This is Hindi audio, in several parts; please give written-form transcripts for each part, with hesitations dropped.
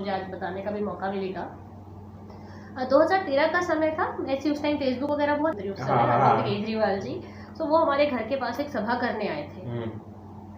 मुझे आज बताने का भी मौका मिलेगा। 2013 का समय था, ऐसे उस टाइम फेसबुक वगैरह बहुत उस समय अरविंद केजरीवाल जी, तो वो हमारे घर के पास एक सभा करने आए थे।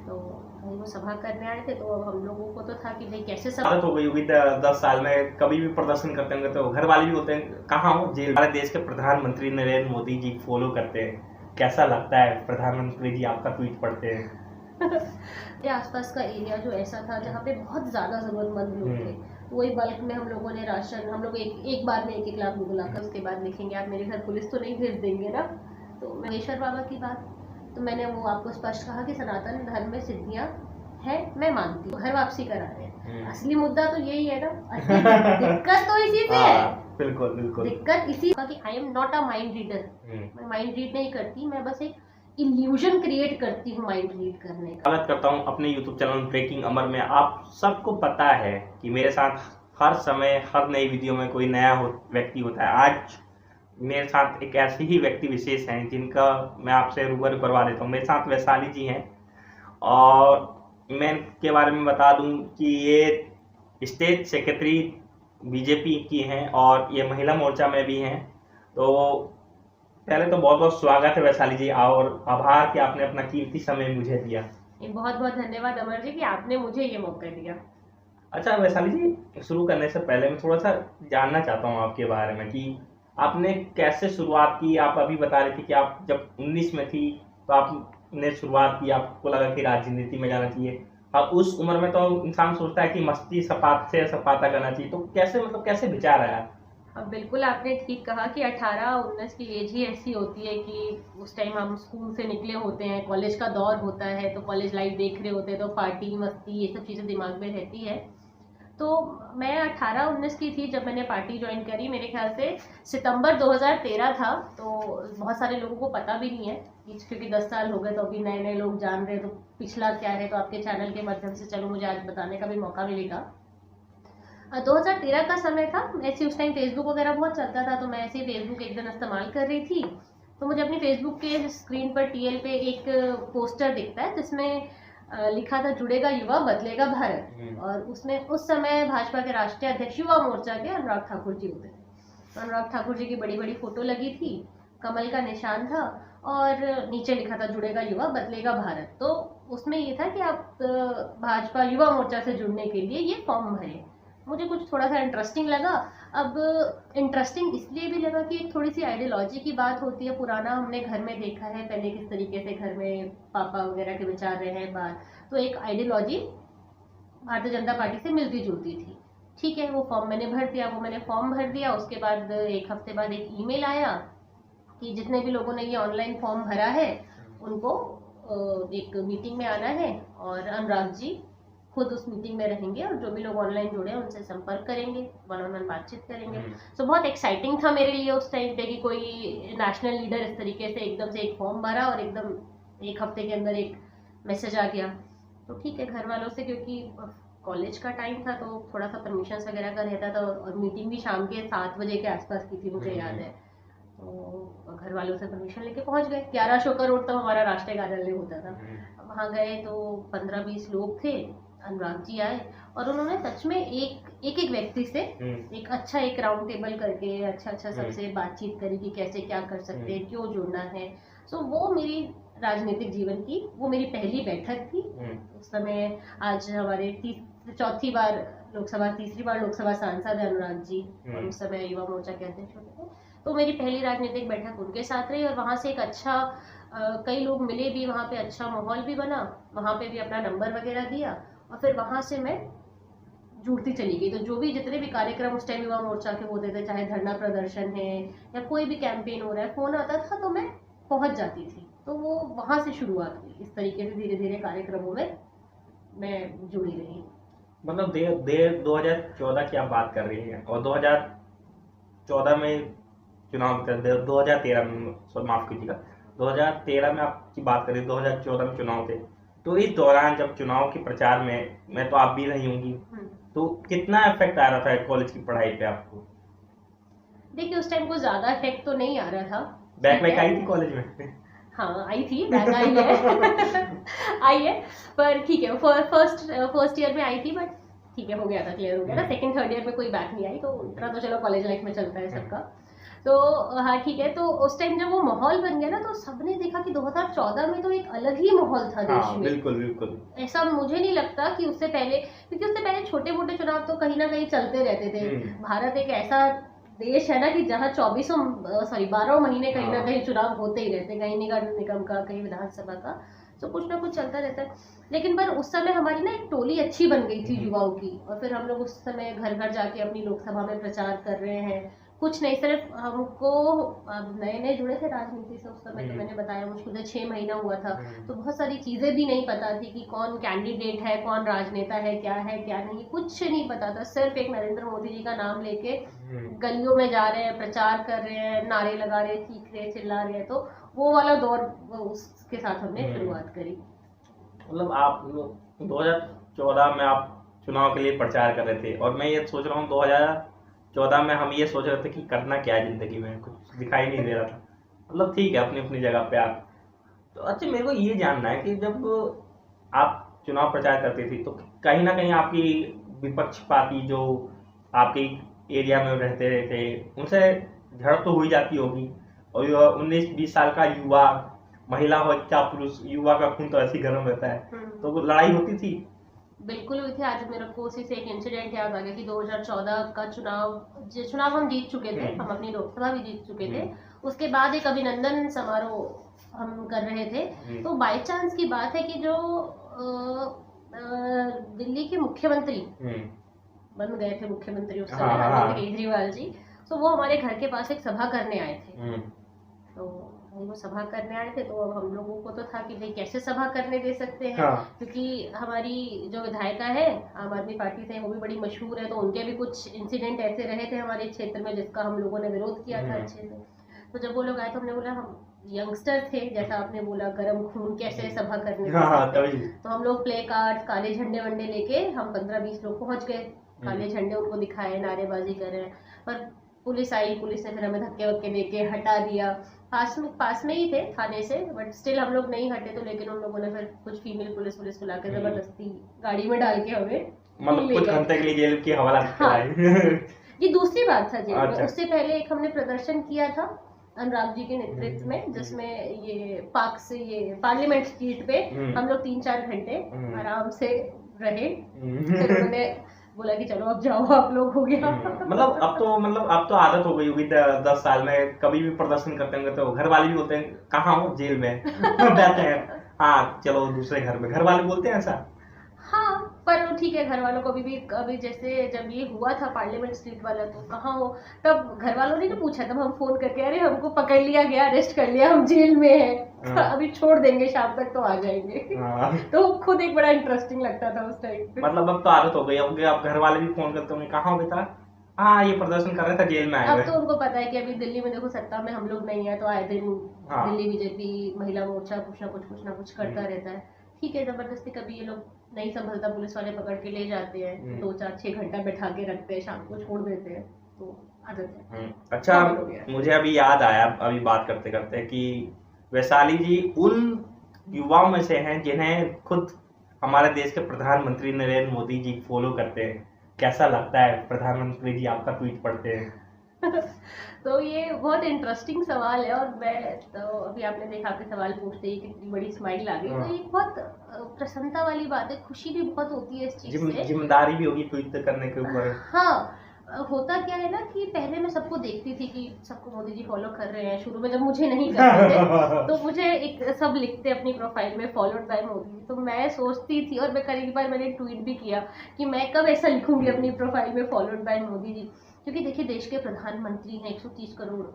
तो भाई वो सभा करने आए थे, तो अब हम लोगों को तो था कि भाई कैसे सभा आदत हो गई होगी 10 साल में, कभी भी प्रदर्शन करते होंगे तो घर वाले भी होते हैं कहाँ हो जेल। हमारे देश के प्रधानमंत्री नरेंद्र मोदी जी फॉलो करते हैं, कैसा लगता है प्रधानमंत्री जी आपका ट्वीट पढ़ते हैं? के आसपास का एरिया जो ऐसा था जहाँ पे बहुत ज़्यादा ज़रूरतमंद लोग थे, वही बल्क में हम लोगों ने राशन, हम लोग एक बार में 1-1 लाख बुलाकर उसके बाद लिखेंगे आप मेरे घर पुलिस तो नहीं भेज देंगे ना। तो महेश्वर बाबा की बात, तो मैंने वो आपको स्पष्ट कहा कि सनातन धर्म में सिद्धियाँ है, मैं मानती हूँ, घर वापसी करा रहे हैं। असली मुद्दा तो यही है ना, असली दिक्कत तो इसी से है। बिल्कुल बिल्कुल दिक्कत इसी का कि I am not a mind reader, मैं माइंड रीड नहीं करती, मैं बस एक इल्यूजन क्रिएट करती हूँ माइंड रीड करने का। स्वागत करता हूँ अपने यूट्यूब चैनल ब्रेकिंग अमर में। आप सबको पता है कि मेरे साथ हर समय हर नई वीडियो में कोई नया व्यक्ति होता है। आज मेरे साथ एक ऐसे ही व्यक्ति विशेष हैं जिनका मैं आपसे रूबरू करवा देता हूँ। मेरे साथ वैशाली जी हैं और मैं इनके बारे में बता दूं कि ये स्टेट सेक्रेटरी बीजेपी की हैं और ये महिला मोर्चा में भी हैं। तो पहले तो बहुत बहुत स्वागत है वैशाली जी, और आभार कि आपने अपना कीमती समय मुझे दिया। बहुत बहुत धन्यवाद अमर जी कि आपने मुझे ये मौका दिया। अच्छा वैशाली जी, शुरू करने से पहले मैं थोड़ा सा जानना चाहता हूँ आपके बारे में कि आपने कैसे शुरुआत की। आप अभी बता रहे थे कि आप जब 19 में थी तो आपने शुरुआत की, आपको लगा कि राजनीति में जाना चाहिए। और उस उम्र में तो इंसान सोचता है कि मस्ती सपाट से सपाटा करना चाहिए, तो कैसे विचार आया? अब बिल्कुल आपने ठीक कहा कि 18-19 की एज ही ऐसी होती है कि उस टाइम हम स्कूल से निकले होते हैं, कॉलेज का दौर होता है, तो कॉलेज लाइफ देख रहे होते हैं, तो पार्टी मस्ती ये सब चीज़ें दिमाग में रहती है। तो मैं 18-19 की थी जब मैंने पार्टी ज्वाइन करी, मेरे ख्याल से सितंबर 2013 था। तो बहुत सारे लोगों को पता भी नहीं है क्योंकि 10 साल हो गए, तो अभी नए नए लोग जान रहे हैं, तो पिछला क्या है तो आपके चैनल के माध्यम से चलो मुझे आज बताने का भी मौका मिलेगा। 2013 का समय था, ऐसे उस टाइम फेसबुक वगैरह बहुत चलता था, तो मैं ऐसे ही फेसबुक एक दिन इस्तेमाल कर रही थी, तो मुझे अपनी फेसबुक के स्क्रीन पर टीएल पे एक पोस्टर दिखता है जिसमें लिखा था जुड़ेगा युवा बदलेगा भारत, और उसमें उस समय भाजपा के राष्ट्रीय अध्यक्ष युवा मोर्चा के अनुराग ठाकुर जी होते थे। तो अनुराग ठाकुर जी की बड़ी बड़ी फोटो लगी थी, कमल का निशान था और नीचे लिखा था जुड़ेगा युवा बदलेगा भारत। तो उसमें ये था कि आप भाजपा युवा मोर्चा से जुड़ने के लिए ये फॉर्म भरें। मुझे कुछ थोड़ा सा इंटरेस्टिंग लगा। अब इंटरेस्टिंग इसलिए भी लगा कि एक थोड़ी सी आइडियोलॉजी की बात होती है, पुराना हमने घर में देखा है पहले किस तरीके से घर में पापा वगैरह के विचार रहे हैं बात, तो एक आइडियोलॉजी भारतीय जनता पार्टी से मिलती जुलती थी। ठीक है, वो फॉर्म मैंने भर दिया, फॉर्म भर दिया। उसके बाद एक हफ्ते बाद एक ईमेल आया कि जितने भी लोगों ने ये ऑनलाइन फॉर्म भरा है उनको एक मीटिंग में आना है, और अनुराग जी खुद उस मीटिंग में रहेंगे और जो भी लोग ऑनलाइन जुड़े हैं उनसे संपर्क करेंगे, वन ऑन वन बातचीत करेंगे। तो बहुत एक्साइटिंग था मेरे लिए उस टाइम पे कि कोई नेशनल लीडर इस तरीके से एकदम से एक फॉर्म भरा और एकदम एक हफ्ते के अंदर एक मैसेज आ गया। तो ठीक है, घर वालों से क्योंकि कॉलेज का टाइम था तो थोड़ा सा परमिशन वगैरह का रहता था, और मीटिंग भी शाम के 7 बजे के आसपास की थी मुझे याद है। तो घर वालों से परमिशन लेके पहुंच गए। 11 शोका रोड तक हमारा राष्ट्रीय कार्यालय होता था। वहाँ गए तो 15-20 लोग थे। अनुराग जी आए और उन्होंने सच में एक व्यक्ति से एक राउंड टेबल करके अच्छा सबसे बातचीत करी कि कैसे क्या कर सकते हैं, क्यों जुड़ना है। सो वो मेरी राजनीतिक जीवन की वो मेरी पहली बैठक थी। उस समय आज हमारे तीसरी बार लोकसभा सांसद है अनुराग जी, और उस समय युवा मोर्चा के अध्यक्ष होते थे। तो मेरी पहली राजनीतिक बैठक उनके साथ रही, और वहाँ से एक अच्छा कई लोग मिले भी, वहाँ पे अच्छा माहौल भी बना, वहाँ पे भी अपना नंबर वगैरह दिया, और फिर वहाँ से मैं जुड़ती चली गई। तो जो भी जितने भी कार्यक्रम उस टाइम युवा मोर्चा के होते थे, चाहे धरना प्रदर्शन है या कोई भी कैंपेन हो रहा है, फोन आता था तो मैं पहुंच जाती थी। तो वो वहाँ से शुरुआत हुई, इस तरीके से धीरे धीरे कार्यक्रमों में मैं जुड़ी रही। मतलब 2014 की आप बात कर रही हैं, और 2014 में चुनाव कर 2013 में, माफ कीजिएगा, 2013 में आपकी बात करें, 2014 में चुनाव थे। तो इस दौरान जब चुनाव के प्रचार में मैं तो आप भी रही होंगी, तो कितना इफेक्ट आ रहा था कॉलेज की पढ़ाई पे आपको? देखिए उस टाइम को ज्यादा इफेक्ट तो नहीं आ रहा था। बैक आई थी कॉलेज में? हाँ आई थी, बैक आई है आई है, पर ठीक है, फर्स्ट ईयर में आई थी, बट ठीक है, हो गया था, क्लियर हो गया था। सेकंड थर्ड ईयर में कोई बात नहीं आई, तो उतना तो चलो कॉलेज लाइफ में चलता है सबका। तो हाँ ठीक है, तो उस टाइम जब वो माहौल बन गया ना, तो सबने देखा कि 2014 में तो एक अलग ही माहौल था देश में। बिल्कुल बिल्कुल। ऐसा मुझे नहीं लगता कि उससे पहले, क्योंकि उससे पहले छोटे मोटे चुनाव तो कहीं ना कहीं चलते रहते थे। भारत एक ऐसा देश है ना कि जहाँ 12 महीने कहीं ना कहीं चुनाव होते ही रहते, कहीं निगम निगम का, कहीं विधानसभा का, तो कुछ ना कुछ चलता रहता है। लेकिन पर उस समय हमारी ना एक टोली अच्छी बन गई थी युवाओं की, और फिर हम लोग उस समय घर घर जाके अपनी लोकसभा में प्रचार कर रहे हैं। कुछ नहीं, सिर्फ हमको नए नए जुड़े थे राजनीति से उस समय, तो मैंने बताया मुझको 6 महीना हुआ था, तो बहुत सारी चीजें भी नहीं पता थी कि कौन कैंडिडेट है, कौन राजनेता है, क्या नहीं, कुछ नहीं पता था। सिर्फ एक नरेंद्र मोदी जी का नाम लेके गलियों में जा रहे हैं, प्रचार कर रहे हैं, नारे लगा रहे हैं, चीख रहे हैं, चिल्ला रहे हैं। तो वो वाला दौर, उसके साथ हमने शुरुआत करी। मतलब आप 2014 में आप चुनाव के लिए प्रचार कर रहे थे, और मैं ये सोच रहा हूँ 2014 में हम ये सोच रहे थे कि करना क्या है जिंदगी में, कुछ दिखाई नहीं दे रहा था। मतलब ठीक है, अपनी अपनी जगह पे आप। तो अच्छा, मेरे को ये जानना है कि जब आप चुनाव प्रचार करते थे, तो कहीं ना कहीं आपकी विपक्ष पार्टी जो आपके एरिया में रहते थे, उनसे झड़प तो हुई जाती होगी। और 19-20 साल का युवा, महिला हो क्या पुरुष, युवा का खून तो ऐसे ही गर्म रहता है, तो वो लड़ाई होती थी। बिल्कुल हुई थी। आज मेरे को उसी से एक इंसिडेंट याद आ गया कि 2014 का चुनाव हम जीत चुके थे, हम अपनी लोकसभा भी जीत चुके थे। उसके बाद एक अभिनंदन समारोह हम कर रहे थे, तो बाय चांस की बात है कि जो दिल्ली के मुख्यमंत्री बन गए थे, मुख्यमंत्री उस समय अरविंद केजरीवाल जी, तो वो हमारे घर के पास एक सभा करने आए थे। तो वो सभा करने आए थे, तो अब हम लोगों को तो था कि भाई कैसे सभा करने दे सकते हैं, क्योंकि हमारी जो विधायिका है आम आदमी पार्टी से, वो भी बड़ी मशहूर है, तो उनके भी कुछ इंसिडेंट ऐसे रहे थे हमारे क्षेत्र में जिसका हम लोगों ने विरोध किया था अच्छे से। तो जब वो लोग आए तो हमने बोला, हम यंगस्टर थे, जैसा आपने बोला गर्म खून, कैसे सभा करने दे सकते। तो हम लोग प्ले कार्ड, काले झंडे वंडे लेके हम 15-20 लोग पहुंच गए, काले झंडे उनको दिखाए, नारेबाजी कर रहे हैं। पर पुलिस आई, पुलिस ने फिर हमें धक्के वक्के देके हटा दिया। पास में ही थे थाने से, बट स्टिल हम लोग नहीं हटे। तो लेकिन उन लोगों ने फिर कुछ फीमेल पुलिस बुला के जबरदस्ती गाड़ी में डाल के हमें, मतलब कुछ घंटे के लिए जेल की हवालात कराई। ये दूसरी बात था जेल में। उससे पहले एक हमने प्रदर्शन किया था अनुराग जी के नेतृत्व में, जिसमें ये पार्क से, ये पार्लियामेंट स्ट्रीट पे हम लोग 3-4 घंटे आराम से रहे। फिर उन्होंने बोला कि चलो अब जाओ आप लोग, हो गया। मतलब अब तो आदत हो गई होगी 10 साल में, कभी भी प्रदर्शन करते होंगे तो घर वाले भी बोलते हैं कहाँ हो, जेल में बैठे हैं, हाँ चलो दूसरे घर में, घर वाले बोलते हैं ऐसा। हाँ, पर ठीक है, घर वालों को अभी जैसे जब ये हुआ था पार्लियामेंट स्ट्रीट वाला, तो कहाँ हो, तब घर वालों ने तो पूछा, तब हम फोन करके, अरे हमको पकड़ लिया गया, अरेस्ट कर लिया, हम जेल में हैं, अभी छोड़ देंगे, शाम तक तो आ जाएंगे। तो खुद एक बड़ा इंटरेस्टिंग लगता था उस टाइम। मतलब अब तो आदत हो गई, अब घर वाले भी फोन करते होंगे, कहाँ हो बेटा, हाँ ये प्रदर्शन कर रहे थे, जेल में आए। अब तो उनको पता है कि अभी दिल्ली में देखो सत्ता में हम लोग नहीं है, तो आए दिन दिल्ली बीजेपी महिला मोर्चा कुछ ना कुछ करता रहता है। ठीक है, जबरदस्ती कभी ये लोग नहीं संभलता, पुलिस वाले पकड़ के ले जाते हैं, 2-4-6 घंटा बैठा के रखते हैं, शाम को छोड़ देते हैं, तो आदत है। अच्छा, मुझे अभी याद आया अभी बात करते करते कि वैशाली जी उन युवाओं में से हैं जिन्हें खुद हमारे देश के प्रधानमंत्री नरेंद्र मोदी जी फॉलो करते हैं। कैसा लगता है प्रधानमंत्री जी आपका ट्वीट पढ़ते हैं? तो ये बहुत इंटरेस्टिंग सवाल है, और मैं तो अभी आपने देखा कि सवाल पूछते ही कितनी बड़ी स्माइल आ गई। तो ये बहुत प्रसन्नता वाली बात है, खुशी भी बहुत होती है इस चीज से, जिम्मेदारी भी होगी ट्वीट करने के ऊपर। हाँ, होता क्या है ना कि पहले मैं सबको देखती थी कि सबको मोदी जी फॉलो कर रहे हैं। शुरू में जब मुझे नहीं करते थे तो मुझे एक सब लिखते अपनी प्रोफाइल में फॉलोड बाय मोदी, तो मैं सोचती थी, और मैं कई बार मैंने ट्वीट भी किया कि मैं कब ऐसा लिखूंगी अपनी प्रोफाइल में फॉलोड बाय मोदी जी, क्योंकि देखिए देश के प्रधानमंत्री हैं, 130 करोड़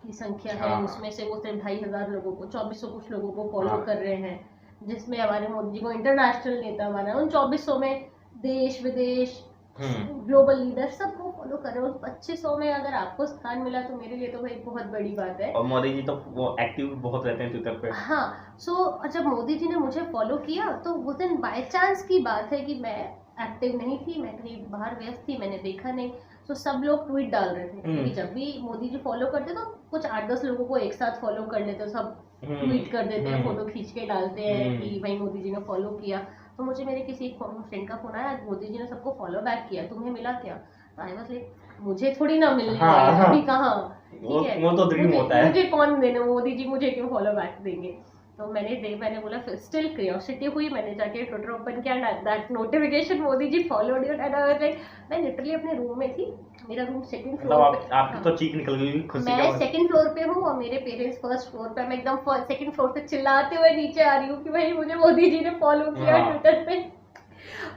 की संख्या है, उसमें से वो सिर्फ 2,500 लोगों को, 2400 कुछ लोगों को फॉलो कर रहे हैं, जिसमें हमारे मोदी जी को इंटरनेशनल नेता माना। उन 2400 में देश विदेश ग्लोबल लीडर सबको फॉलो कर रहे हो। 2500 में अगर आपको स्थान मिला तो मेरे लिए तो भाई बहुत बड़ी बात है। और मोदी जी तो वो एक्टिव बहुत रहते हैं ट्विटर पे। हाँ, सो जब मोदी जी ने मुझे फॉलो किया तो वो दिन बाय चांस की बात है कि मैं एक्टिव नहीं थी, मैं कहीं बाहर व्यस्त थी, मैंने देखा नहीं। तो सब लोग ट्वीट डाल रहे थे, क्योंकि जब भी मोदी जी फॉलो करते तो कुछ 8-10 लोगों को एक साथ फॉलो कर लेते, सब ट्वीट कर देते हैं, फोटो खींच के डालते हैं कि भाई मोदी जी ने फॉलो किया। तो मुझे मेरे किसी फ्रेंड का फोन आया, मोदी जी ने सबको फॉलो बैक किया, तुम्हें मिला क्या? तो आई वाज लाइक मुझे थोड़ी ना मिलने हाँ वाला है, हाँ अभी कहाँ, ठीक है, वो तो ड्रीम होता है। मुझे कौन देने, मोदी जी मुझे क्यों फॉलो बैक देंगे? तो मैंने बोला स्टिल क्यूरियोसिटी हुई, मैंने जाके ट्विटर ओपन किया, that notification Modi ji followed you, and I was like, मैं लिटरली अपने रूम में थी, मेरा रूम सेकंड मतलब फ्लोर पे, आपकी तो चीख निकल गई खुशी मैं का। सेकंड फ्लोर पे हूँ और मेरे पेरेंट्स फर्स्ट फ्लोर पे, मैं एकदम सेकंड फ्लोर से चिल्लाते हुए नीचे आ रही हूँ कि भाई मुझे मोदी जी ने फॉलो किया हाँ। ट्विटर पे।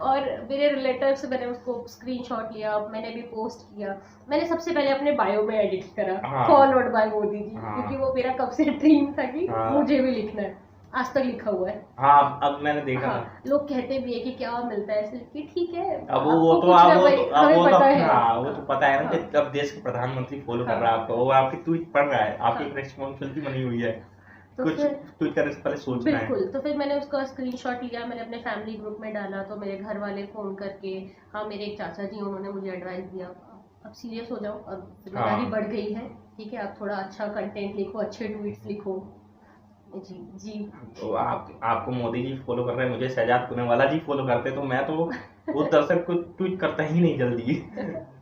और मेरे रिलेटिव से मैंने उसको स्क्रीनशॉट लिया, मैंने भी पोस्ट किया, मैंने सबसे पहले अपने बायो में एडिट करा हाँ। फॉलोड बाय मोदी जी, हाँ। क्योंकि वो मेरा कब से ड्रीम था कि हाँ। मुझे भी लिखना है, आज तक लिखा हुआ है। हाँ अब मैंने देखा हाँ, था। लोग कहते भी है कि क्या मिलता है ऐसे, कि ठीक है, अब आपको वो तो कुछ अब ना वो भाई, तो अब हमें वो तो पता है। हाँ वो तो पता है ना हाँ। कि अब देश के प्रधानमंत्री फॉलो कर हाँ। रहा है आपको, वो आपकी ट्वीट पढ़ रहा है, आपकी हाँ। एक रिस्पॉन्सिबिलिटी बनी हुई है, तो कुछ फिर ट्वीट करने से पहले सोचना है। बिल्कुल, तो फिर मैंने उसका स्क्रीनशॉट लिया, मैंने अपने फैमिली ग्रुप में डाला, तो मेरे घर वाले फ़ोन करके, हाँ मेरे एक चाचा जी उन्होंने मुझे एडवाइस दिया, अब सीरियस हो जाओ, अब जिम्मेदारी हाँ। बढ़ गई है, ठीक है, आप थोड़ा अच्छा कंटेंट लिखो, अच्छे ट्वीट्स लिखो। जी जी। तो आपको मोदी जी फॉलो कर रहे हैं, मुझे शहजाद पूनावाला जी फॉलो करते, तो मैं तो उस दर्शक को ट्वीट करता ही नहीं जल्दी।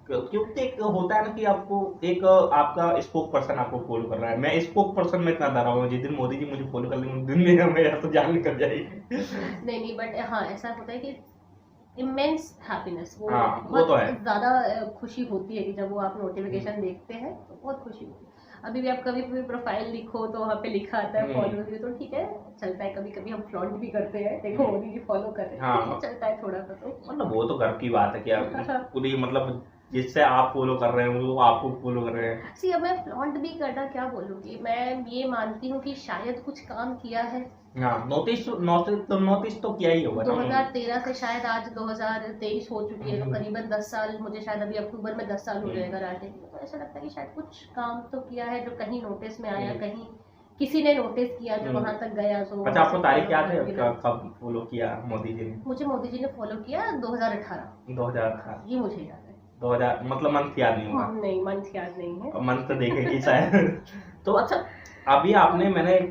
क्योंकि एक होता है ना कि आपको एक आपका स्पोक पर्सन आपको फॉलो कर रहा है, मैं स्पोक पर्सन में इतना डरा हुआ हूं, जिस दिन मोदी जी मुझे फॉलो कर लेंगे उस दिन में मेरा तो जान निकल जाएगी। नहीं, बट हाँ ऐसा होता है कि इमेंस हैप्पीनेस, वो हाँ, वो बहुत तो है। ज़्यादा खुशी होती है कि जब वो आप नोटिफिकेशन देखते हैं तो बहुत खुशी होती है। अभी भी आप कभी भी प्रोफाइल लिखो तो वहाँ पे लिखा आता है फॉलो यू, तो ठीक है, चलता है, कभी कभी हम फ्लॉन्ट भी करते हैं, देखो मोदी जी फॉलो कर रहे हैं, हाँ। ठीक है, चलता है थोड़ा सा, तो मतलब वो तो गर्व की बात है कि आप पूरी मतलब जिससे आप फॉलो कर रहे हैं वो आपको फॉलो कर रहे हैं। सी, अब मैं फ्लॉन्ट भी करना क्या बोलूँगी, मैं ये मानती हूँ कि शायद कुछ काम किया है। हाँ नोटिस तो किया ही होगा ना। 2013 से शायद आज 2023 हो चुकी है, तो करीबन 10 साल, मुझे शायद अभी अक्टूबर में 10 साल हो जाएगा राजनीति में, तो ऐसा लगता है कि शायद कुछ काम तो किया है जो कहीं नोटिस में आया, कहीं किसी ने नोटिस किया जो वहां तक गया, तो अच्छा आपको तारीख याद है मिला। कब फॉलो किया मोदी जी ने? मुझे मोदी जी ने फॉलो किया 2018, 2018। ये मुझे याद है। 2000 मतलब मंथ याद नहीं होगा? नहीं, मंथ याद नहीं है। मंथ तो देखेंगे शायद। तो अच्छा अभी आपने मैंने एक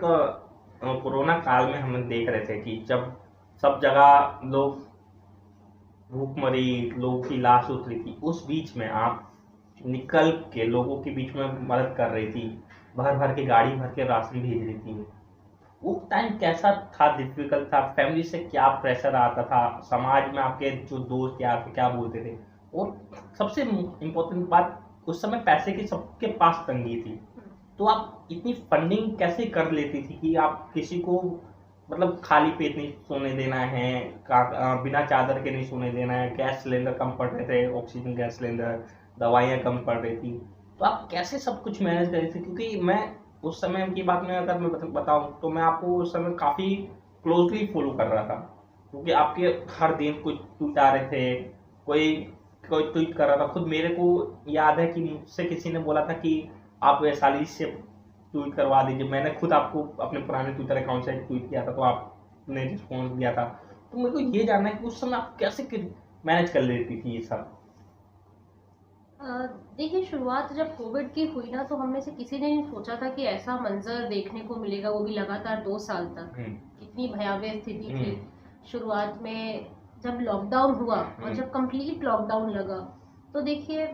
कोरोना काल में हम देख रहे थे कि जब सब जगह लोग भूखमरी, लोगों की लाश उतरी थी, उस बीच में आप निकल के लोगों के बीच में मदद कर रही थी, भर भर के गाड़ी भर के राशन भेज रही थी। वो टाइम कैसा था? डिफिकल्ट था? फैमिली से क्या प्रेशर आता था? समाज में आपके जो दोस्त या आपके क्या बोलते थे? और सबसे इम्पोर्टेंट बात, उस समय पैसे की सबके पास तंगी थी, तो आप इतनी फंडिंग कैसे कर लेती थी कि आप किसी को मतलब खाली पेट नहीं सोने देना है, बिना चादर के नहीं सोने देना है, गैस सिलेंडर कम पड़ रहे थे, ऑक्सीजन गैस सिलेंडर, दवाइयाँ कम पड़ रही थी, तो आप कैसे सब कुछ मैनेज कर रही थी? क्योंकि मैं उस समय की बात में अगर मैं बताऊं तो मैं आपको उस समय काफ़ी क्लोजली फॉलो कर रहा था, क्योंकि आपके हर दिन कुछ ट्वीट आ रहे थे, कोई कोई ट्वीट कर रहा था। खुद मेरे को याद है कि मुझसे किसी ने बोला था कि आप वैशाली से ट्वीट करवा दीजिए, मैंने खुद आपको अपने पुराने ट्विटर अकाउंट से ट्वीट किया था, तो आपने रिस्पॉन्स दिया था। तो मेरे को ये जानना है कि उस समय आप कैसे मैनेज कर लेती थी ये सब? देखिए, शुरुआत जब कोविड की हुई ना, तो हम में से किसी ने नहीं सोचा था कि ऐसा मंजर देखने को मिलेगा, वो भी लगातार 2 साल तक। कितनी भयावह स्थिति थी शुरुआत में जब लॉकडाउन हुआ, और जब कंप्लीट लॉकडाउन लगा, तो देखिए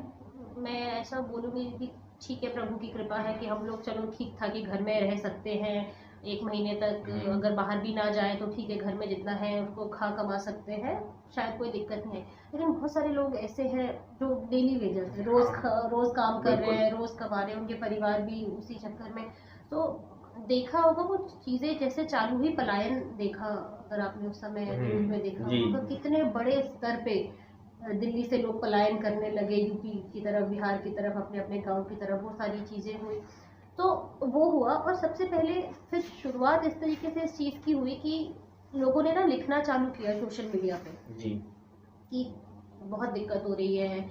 मैं ऐसा बोलूँगी कि ठीक है, प्रभु की कृपा है कि हम लोग चलो ठीक था कि घर में रह सकते हैं 1 महीने तक, अगर बाहर भी ना जाए तो ठीक है, घर में जितना है उसको खा कमा सकते हैं, शायद कोई दिक्कत नहीं है। लेकिन बहुत सारे लोग ऐसे हैं जो डेली वेजर है, रोज काम कर रहे हैं, रोज कमा रहे हैं, उनके परिवार भी उसी चक्कर में। तो देखा होगा वो चीज़ें जैसे चालू हुई, पलायन देखा अगर आपने उस समय न्यूज में देखा होगा, कितने बड़े स्तर पे दिल्ली से लोग पलायन करने लगे, यूपी की तरफ, बिहार की तरफ, अपने अपने गांव की तरफ, वो सारी चीज़ें हुई। तो वो हुआ, और सबसे पहले फिर शुरुआत इस तरीके से इस चीज़ की हुई कि लोगों ने ना लिखना चालू किया सोशल मीडिया पे जी कि बहुत दिक्कत हो रही है,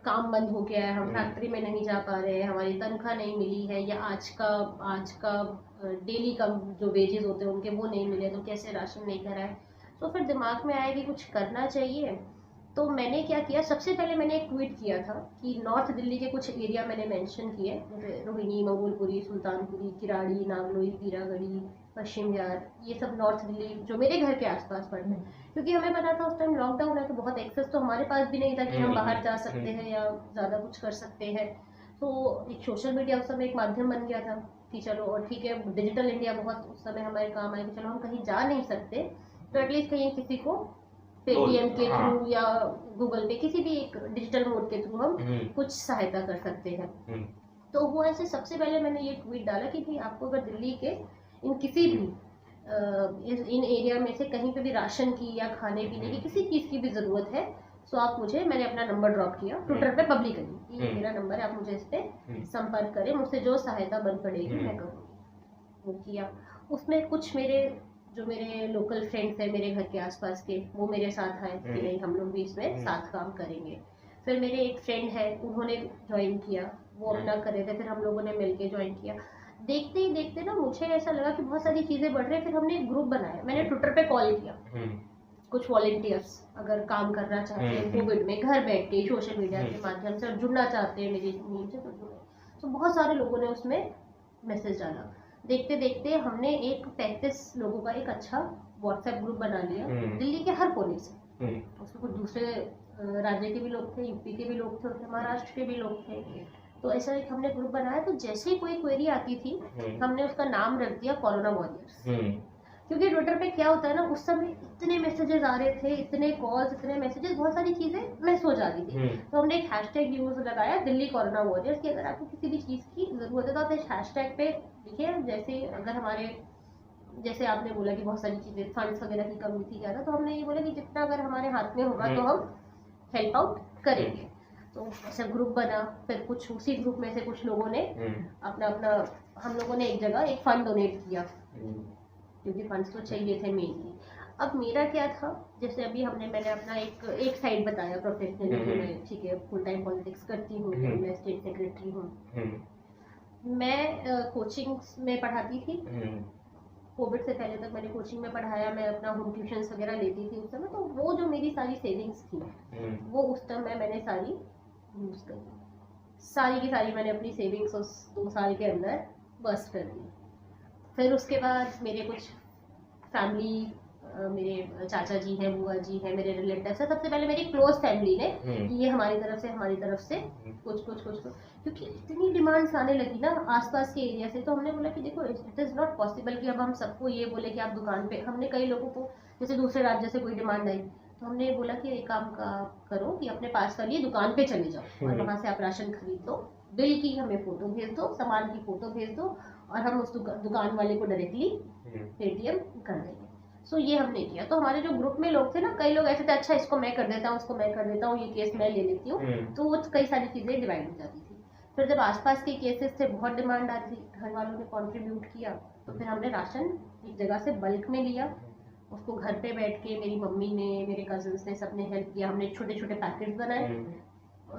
काम बंद हो गया है, हम फैक्ट्री में नहीं जा पा रहे हैं, हमारी तनख्वाह नहीं मिली है, या आज का डेली का जो वेजेस होते हैं उनके वो नहीं मिले, तो कैसे राशन नहीं कराए। तो फिर दिमाग में आया कि कुछ करना चाहिए। तो मैंने क्या किया, सबसे पहले मैंने एक ट्वीट किया था कि नॉर्थ दिल्ली के कुछ एरिया मैंने मेंशन किए, जैसे रोहिणी, मंगोलपुरी, सुल्तानपुरी, किराड़ी, नागलोई, पीरागढ़ी, पश्चिम विहार, ये सब नॉर्थ दिल्ली जो मेरे घर के आसपास पड़ते हैं, क्योंकि हमें पता था उस टाइम लॉकडाउन है तो बहुत एक्सेस तो हमारे पास भी नहीं था कि हम बाहर जा सकते हैं या ज़्यादा कुछ कर सकते हैं। तो एक सोशल मीडिया उस समय एक माध्यम बन गया था कि चलो, और ठीक है डिजिटल इंडिया बहुत उस समय हमारे काम आया कि चलो हम कहीं जा नहीं सकते तो एटलीस्ट कहीं किसी को पेटीएम के थ्रू या गूगल पे किसी भी एक डिजिटल मोड के थ्रू हम कुछ सहायता कर सकते हैं। तो वो ऐसे सबसे पहले मैंने ये ट्वीट डाला कि भाई आपको अगर दिल्ली के इन किसी भी इन एरिया में से कहीं पे भी राशन की या खाने पीने की किसी चीज़ की भी ज़रूरत है तो आप मुझे, मैंने अपना नंबर ड्रॉप किया ट्विटर पे पब्लिकली, ये मेरा नंबर है, आप मुझे इस पर संपर्क करें, मुझसे जो सहायता बन पड़ेगी मैं करूँगी। वो किया। उसमें कुछ मेरे लोकल फ्रेंड्स हैं मेरे घर के आसपास के, वो मेरे साथ आए कि नहीं हम लोग भी इसमें साथ काम करेंगे। फिर मेरे एक फ्रेंड है, उन्होंने ज्वाइन किया, वो अपना कर रहे थे, फिर हम लोगों ने मिलके ज्वाइन किया। देखते ही देखते ना मुझे ऐसा लगा कि बहुत सारी चीज़ें बढ़ रही है। फिर हमने एक ग्रुप बनाया, मैंने ट्विटर पे कॉल किया कुछ वॉलंटियर्स अगर काम करना चाहते हैं कोविड में घर बैठ के सोशल मीडिया के माध्यम से और जुड़ना चाहते हैं मेरी नीड से तो जुड़े। तो बहुत सारे लोगों ने उसमें मैसेज डाला। देखते देखते हमने एक 35 लोगों का एक अच्छा व्हाट्सएप ग्रुप बना लिया दिल्ली के हर कोने से। उसमें कुछ दूसरे राज्य के भी लोग थे, यूपी के भी लोग थे, महाराष्ट्र के भी लोग थे। तो ऐसा एक हमने ग्रुप बनाया। तो जैसे ही कोई क्वेरी आती थी हमने उसका नाम रख दिया कोरोना वॉरियर्स, क्योंकि ट्विटर पे क्या होता है ना, उस समय इतने मैसेजेस आ रहे थे, इतने कॉल्स, इतने मैसेजेस, बहुत सारी चीज़ें मिस हो जा रही थी। तो हमने एक हैशटैग यूज लगाया दिल्ली कोरोना वॉरियर्स कि अगर आपको किसी भी चीज़ की ज़रूरत है तो आप इस हैशटैग पे लिखिए। जैसे अगर हमारे, जैसे आपने बोला कि बहुत सारी चीज़ें फंड्स वगैरह की कमी थी ज़्यादा, तो हमने ये बोला कि जितना अगर हमारे हाथ में होगा तो हम हेल्प आउट करेंगे। तो ऐसा ग्रुप बना। फिर कुछ उसी ग्रुप में से कुछ लोगों ने अपना हम लोगों ने एक जगह एक फंड डोनेट किया, क्योंकि फंड्स तो चाहिए थे मेनली। अब मेरा क्या था, जैसे अभी मैंने अपना एक साइड बताया प्रोफेशनली कि मैं ठीक है फुल टाइम पॉलिटिक्स करती हूँ, मैं स्टेट सेक्रेटरी हूँ। मैं कोचिंग में पढ़ाती थी, कोविड से पहले तक मैंने कोचिंग में पढ़ाया, मैं अपना होम ट्यूशन्स वगैरह लेती थी उस समय। तो वो जो मेरी सारी सेविंग्स थी वो उस टाइम मैंने सारी यूज कर दी, सारी की सारी मैंने अपनी सेविंग्स उस 2 साल के अंदर बस्ट कर दी। फिर उसके बाद मेरे कुछ फैमिली, मेरे चाचा जी हैं, बुआ जी हैं, मेरे रिलेटिव्स हैं, सबसे पहले मेरी क्लोज फैमिली ने कि ये हमारी तरफ से कुछ, क्योंकि इतनी डिमांड्स आने लगी ना आसपास के एरिया से। तो हमने बोला कि देखो इट इज़ नॉट पॉसिबल कि अब हम सबको ये बोले कि आप दुकान पे, हमने कई लोगों को जैसे दूसरे राज्य से कोई डिमांड आई तो हमने बोला कि एक काम करो कि अपने पास वाली दुकान पे चले जाओ और वहाँ से आप राशन खरीद लो, बिल की हमें फोटो भेज दो, सामान की फोटो भेज दो और हम उस दुकान वाले को डायरेक्टली पेटीएम कर देंगे। सो ये हमने किया। तो हमारे जो ग्रुप में लोग थे ना, कई लोग ऐसे थे अच्छा इसको मैं कर देता हूँ, उसको मैं कर देता हूँ, ये केस मैं ले लेती हूँ, तो वो कई सारी चीज़ें डिवाइड हो जाती थी। फिर जब आसपास के केसेस थे, बहुत डिमांड आ रही थी, घर वालों ने कॉन्ट्रीब्यूट किया, तो फिर हमने राशन एक जगह से बल्क में लिया, उसको घर पे बैठ के मेरी मम्मी ने, मेरे कजन्स ने, सबने हेल्प किया। हमने छोटे छोटे पैकेट्स बनाए,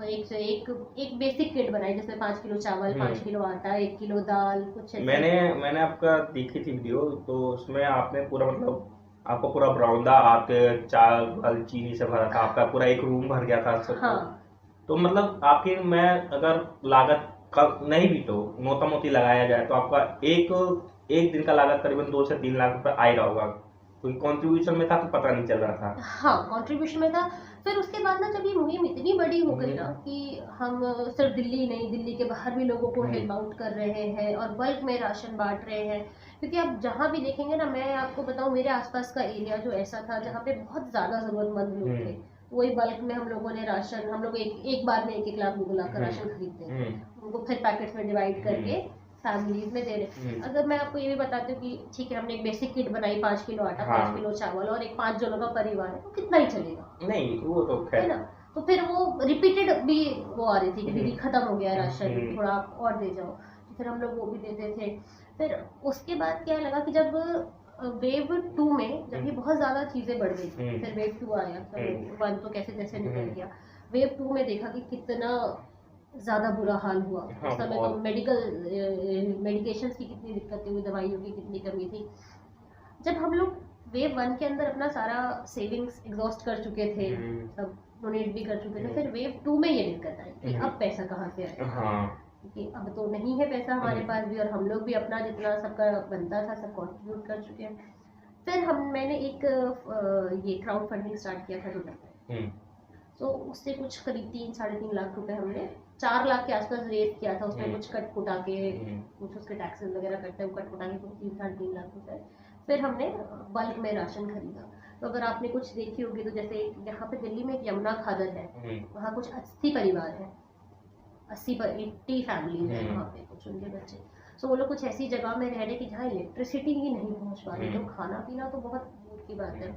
एक से एक बेसिक किट बनाई जिसमें 5 किलो चावल, 5 किलो आटा, 1 किलो दाल, कुछ ऐसे। मैंने आपका देखी थी वीडियो, तो उसमें आपने पूरा मतलब आपको पूरा बरौंदा आपके चावल चीनी से भरा था, आपका पूरा एक रूम भर गया था। हाँ। तो मतलब आपकी, मैं अगर लागत नहीं भी तो मोटा मोटी लगाया जाए तो आपका एक दिन का लागत करीबन 2 से 3 लाख रुपए आएगा होगा, क्योंकि कंट्रीब्यूशन में था तो पता नहीं चल रहा था। हाँ, कंट्रीब्यूशन में था। फिर उसके बाद ना जब ये मुहिम इतनी बड़ी हो गई ना कि हम सिर्फ दिल्ली नहीं, दिल्ली के बाहर भी लोगों को हेल्प आउट कर रहे हैं और बल्क में राशन बांट रहे हैं, क्योंकि आप जहाँ भी देखेंगे ना, मैं आपको बताऊँ मेरे आसपास का एरिया जो ऐसा था जहाँ पे बहुत ज़्यादा ज़रूरतमंद लोग थे, वही बल्क में हम लोगों ने राशन, हम लोग एक बार में 1-1 लाख बुलाकर राशन खरीदते हैं, उनको फिर पैकेट्स में डिवाइड करके फैमिलीज में दे रहे। अगर मैं आपको ये भी बताती हूँ कि ठीक है हमने एक बेसिक किट बनाई, 5 किलो आटा, 5 किलो चावल और एक 5 जनों का परिवार है, तो कितना ही चलेगा? नहीं, वो तो है ना। तो फिर वो रिपीटेड भी वो आ रही थी कि दीदी खत्म हो गया राशन, थोड़ा आप और दे जाओ, तो फिर हम लोग वो भी देते थे। फिर उसके बाद क्या लगा कि जब वेव 2 में जब ये बहुत ज़्यादा चीज़ें बढ़ गई, फिर वेव 2 आया, तो 1 तो कैसे जैसे निकल गया, वेव 2 में देखा कि कितना ज़्यादा बुरा हाल हुआ। उस समय तो मेडिकेशंस की कितनी दिक्कतें हुई, दवाइयों की कितनी कमी थी। जब हम लोग वेव 1 के अंदर अपना सारा सेविंग्स एग्जॉस्ट कर चुके थे, सब डोनेट भी कर चुके थे, फिर वेव 2 में ये दिक्कत आई कि अब पैसा कहाँ से आएगा। क्योंकि अब तो नहीं है पैसा हमारे हम्म। पास भी, और हम लोग भी अपना जितना सबका बनता था सब कंट्रीब्यूट कर चुके हैं। फिर मैंने एक ये क्राउड फंडिंग स्टार्ट किया था दुबई में। तो उससे कुछ करीब 3-3.5 लाख रुपए हमने 4 लाख के आसपास रेस किया था। उसमें कुछ कट कुटा के कुछ उसके टैक्सेस वगैरह कटते हैं, वो कट कुटा के कुछ 3-3.5 लाख रुपए। फिर हमने बल्क में राशन खरीदा। तो अगर आपने कुछ देखी होगी तो जैसे यहाँ पे दिल्ली में एक यमुना खादर है, वहाँ कुछ 80 परिवार है, 80 फैमिलीज है वहाँ पे, कुछ उनके बच्चे। सो वो लोग कुछ ऐसी जगह में रह रहे कि जहाँ इलेक्ट्रिसिटी ही नहीं पहुँच पा रही, तो खाना पीना तो बहुत दूर की बात है।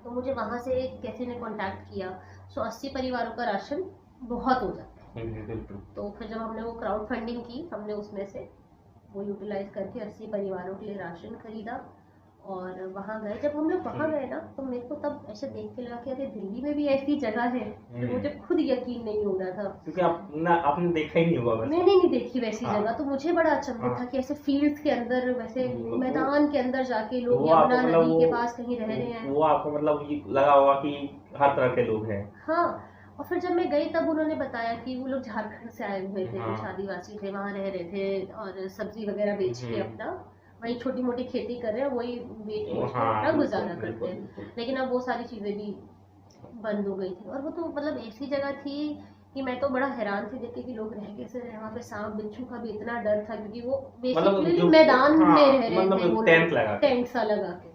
तो मुझे वहाँ से किसी ने कांटेक्ट किया। सो 80 परिवारों का राशन बहुत हो जाता है। तो फिर जब हमने वो क्राउड फंडिंग की, हमने उसमें से वो यूटिलाइज करके 80 परिवारों के लिए राशन खरीदा और वहाँ गए। जब हम लोग वहाँ गए ना, तो मेरे को तब ऐसे देख के लगा कि अरे दिल्ली में भी ऐसी जगह है, तो मुझे खुद यकीन नहीं हो रहा था, क्योंकि आपने देखा ही नहीं होगा। मैंने नहीं देखी वैसी जगह। तो मुझे बड़ा अचंभित था कि ऐसे फील्ड्स के अंदर, वैसे मैदान के अंदर जाके लोग यमुना नदी के पास कहीं रह रहे हैं। वो आपको मतलब ये लगा होगा कि हर तरह के लोग हैं। हाँ, और फिर जब मैं गई तब उन्होंने बताया कि वो लोग झारखंड से आए हुए थे, कुछ आदिवासी थे, वहाँ रह रहे थे और सब्जी वगैरह बेच के अपना वही छोटी मोटी खेती कर रहे हैं, वही बेच के अपना गुजारा करते हैं। लेकिन अब वो सारी चीजें भी बंद हो गई थी। और वो तो मतलब ऐसी जगह थी कि मैं तो बड़ा हैरान थी देख के कि लोग रह कैसे रहे वहाँ पे। सांप बिच्छू का भी इतना डर था, क्योंकि वो बेसिकली मैदान में रह रहे थे, वो टेंट सा लगा के।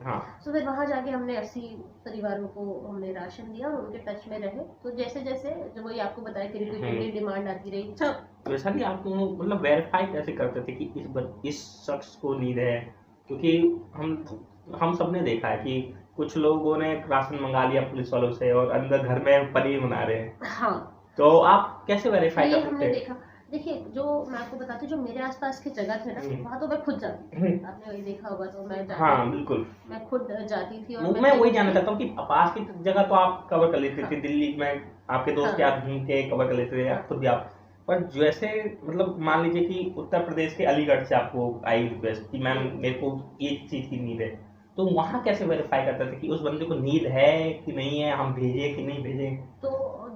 तो फिर वहाँ जाके हमने 80 परिवारों को हमने राशन दिया और उनके टच में रहे। तो जैसे जैसे जो वही आपको बताया कि रिपीटेडली डिमांड आती रही। अच्छा, वैसा नहीं आप मतलब वेरीफाई कैसे करते थे कि इस शख्स को नीड है? क्योंकि हम सबने देखा है कि कुछ लोगों ने राशन मंगा लिया पुलिस वालों से और अंदर घर में पनीर बना रहे हैं। हाँ, तो आप कैसे वेरीफाई करते थे? हमने देखा, देखिए जो मैं आपको बताती हूँ, जो मेरे आसपास की जगह थे ना, वहाँ तो मैं खुद जाती थी। आपने वही देखा होगा, तो मैं जाती हाँ बिल्कुल, मैं खुद जाती थी। और मैं वही जानना चाहता हूँ कि पास की जगह तो आप कवर कर लेते थे, दिल्ली में आपके दोस्त के साथ घूम के कवर कर लेते थे, खुद भी आप। पर जैसे मतलब मान लीजिए कि उत्तर प्रदेश के अलीगढ़ से आपको आई रिक्वेस्ट कि मैम मेरे को ये चीज़ की नीड है, तो वहाँ कैसे वेरीफाई करते थे कि उस बंदे को नीड है कि नहीं है, हम भेजें कि नहीं भेजें?